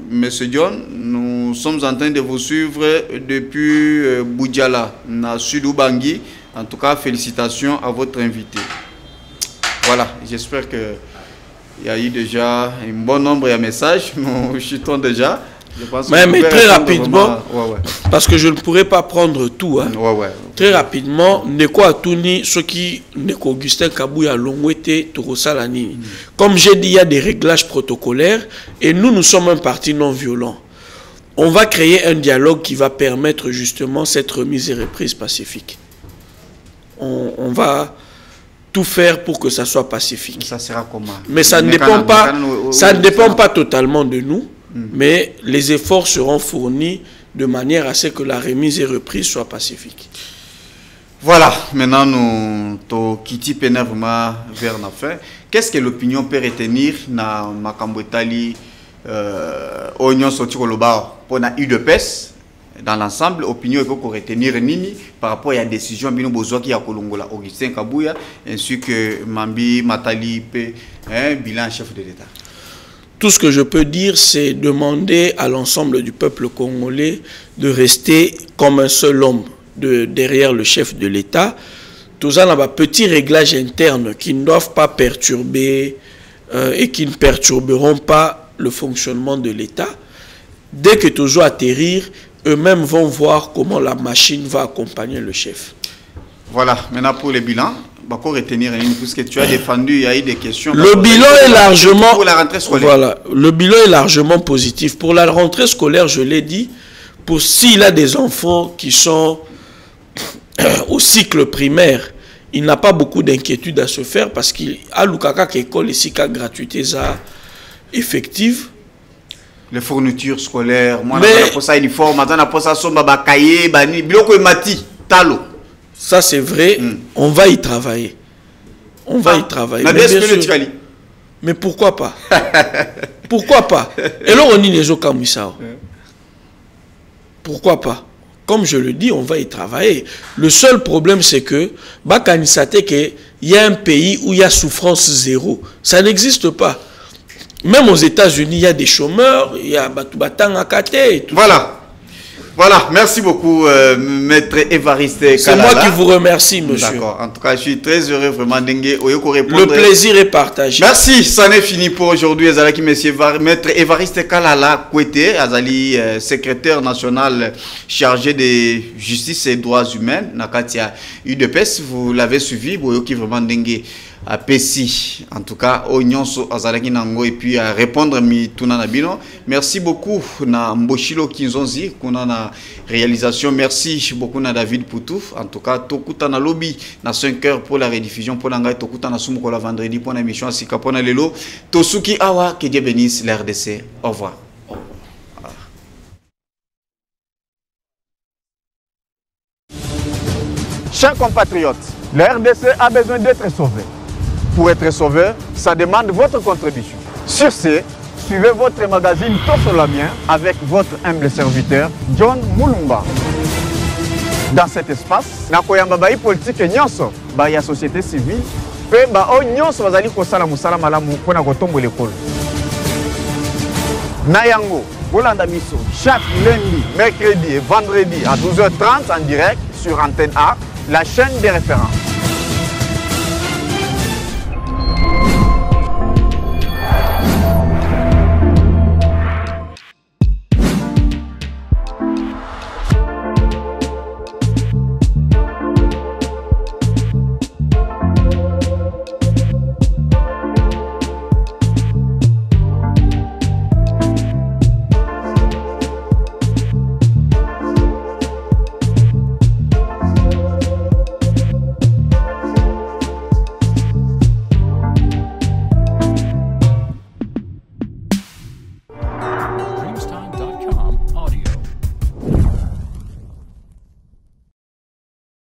monsieur John, nous sommes en train de vous suivre depuis Boudjala na Sud-Ubangi. En tout cas, félicitations à votre invité. Voilà, j'espère que il y a eu déjà un bon nombre de messages. Nous chutons déjà. Je pense
mais très rapidement, parce que je ne pourrais pas prendre tout. Hein. Très rapidement, Neko Atouni, ce qui Neko Augustin Kabouya Longwete Torosalani. Comme j'ai dit, il y a des réglages protocolaires et nous sommes un parti non violent. on va créer un dialogue qui va permettre justement cette remise et reprise pacifique. On va tout faire pour que ça soit pacifique.
Ça sera comment?
Mais ça ne dépend pas totalement de nous, mais les efforts seront fournis de manière à ce que la remise et reprise soit pacifique.
Voilà, maintenant nous quittons vraiment vers la fin. Qu'est-ce que l'opinion peut retenir dans Makambotali Oignon Sotiroloba pour la UDPS dans l'ensemble? Opinion il faut retenir Nini par rapport à la décision Bino Bozouaki à Kolongola, Augustin Kabouya, ainsi que Mambi Matali bilan chef de l'État.
Tout ce que je peux dire, c'est demander à l'ensemble du peuple congolais de rester comme un seul homme derrière le chef de l'État. Tout ça n'a pas petits réglages internes qui ne doivent pas perturber et qui ne perturberont pas le fonctionnement de l'État. Dès que tout ça atterrir, eux-mêmes vont voir comment la machine va accompagner le chef.
Voilà, maintenant pour le bilan, retenir puisque tu as défendu, il y a eu des questions.
Le bilan est largement
pour la rentrée scolaire.
Voilà, le bilan est largement positif. Pour la rentrée scolaire, je l'ai dit, pour s'il a des enfants qui sont au cycle primaire, il n'a pas beaucoup d'inquiétude à se faire parce qu'il a l'Ukaka qui école ici qu'à gratuité effective.
Les fournitures scolaires, moi je pour ça uniforme, maintenant pour ça somba bakaye, bani biloko mati talo.
Ça c'est vrai, on va y travailler. On va y travailler. Mais pourquoi pas? Pourquoi pas? Et là on y les okamusao. Pourquoi pas? Comme je le dis, on va y travailler. Le seul problème, c'est que il y a un pays où il y a souffrance zéro. Ça n'existe pas. Même aux États-Unis, il y a des chômeurs, il y a Batang Akate et tout.
Voilà. Voilà, merci beaucoup, maître Évariste Kalala.
C'est moi qui vous remercie, monsieur.
D'accord, en tout cas, je suis très heureux, vraiment, Dengue.
Le plaisir est partagé.
Merci, ça n'est fini pour aujourd'hui. Azalaki, monsieur maître Évariste Kalala Kouete, Azali, secrétaire national chargé de justice et droits humains, Nakatia UDPS, vous l'avez suivi, Boyoki vraiment Dengue. À Pessi, en tout cas, Oignon Azalaki Nango et puis à répondre mi Tuna Nabino. Merci beaucoup na Mboshilo Kinzonzi, qu'on a na réalisation. Merci beaucoup na David Poutouf. En tout cas, Tokuta na lobby na 5 heures pour la rediffusion pour l'angai Tokuta na Sumuko la vendredi pour l'émission Asika pour Lelo. Tosuki Awa, que Dieu bénisse l'RDC. Au revoir.
Chers compatriotes, la RDC a besoin d'être sauvée. Pour être sauvé, ça demande votre contribution. Sur ce, suivez votre magazine Tosolamien avec votre humble serviteur John Mulumba. Dans cet espace, nakoyamba bayi politique nyonso, bayi société civile, pe ba o nyonso bazali kosala musala malamu pona kotombo l'école. Nayango, Bolanda Miso, chaque lundi, mercredi et vendredi à 12h30 en direct sur Antenne A, la chaîne des références.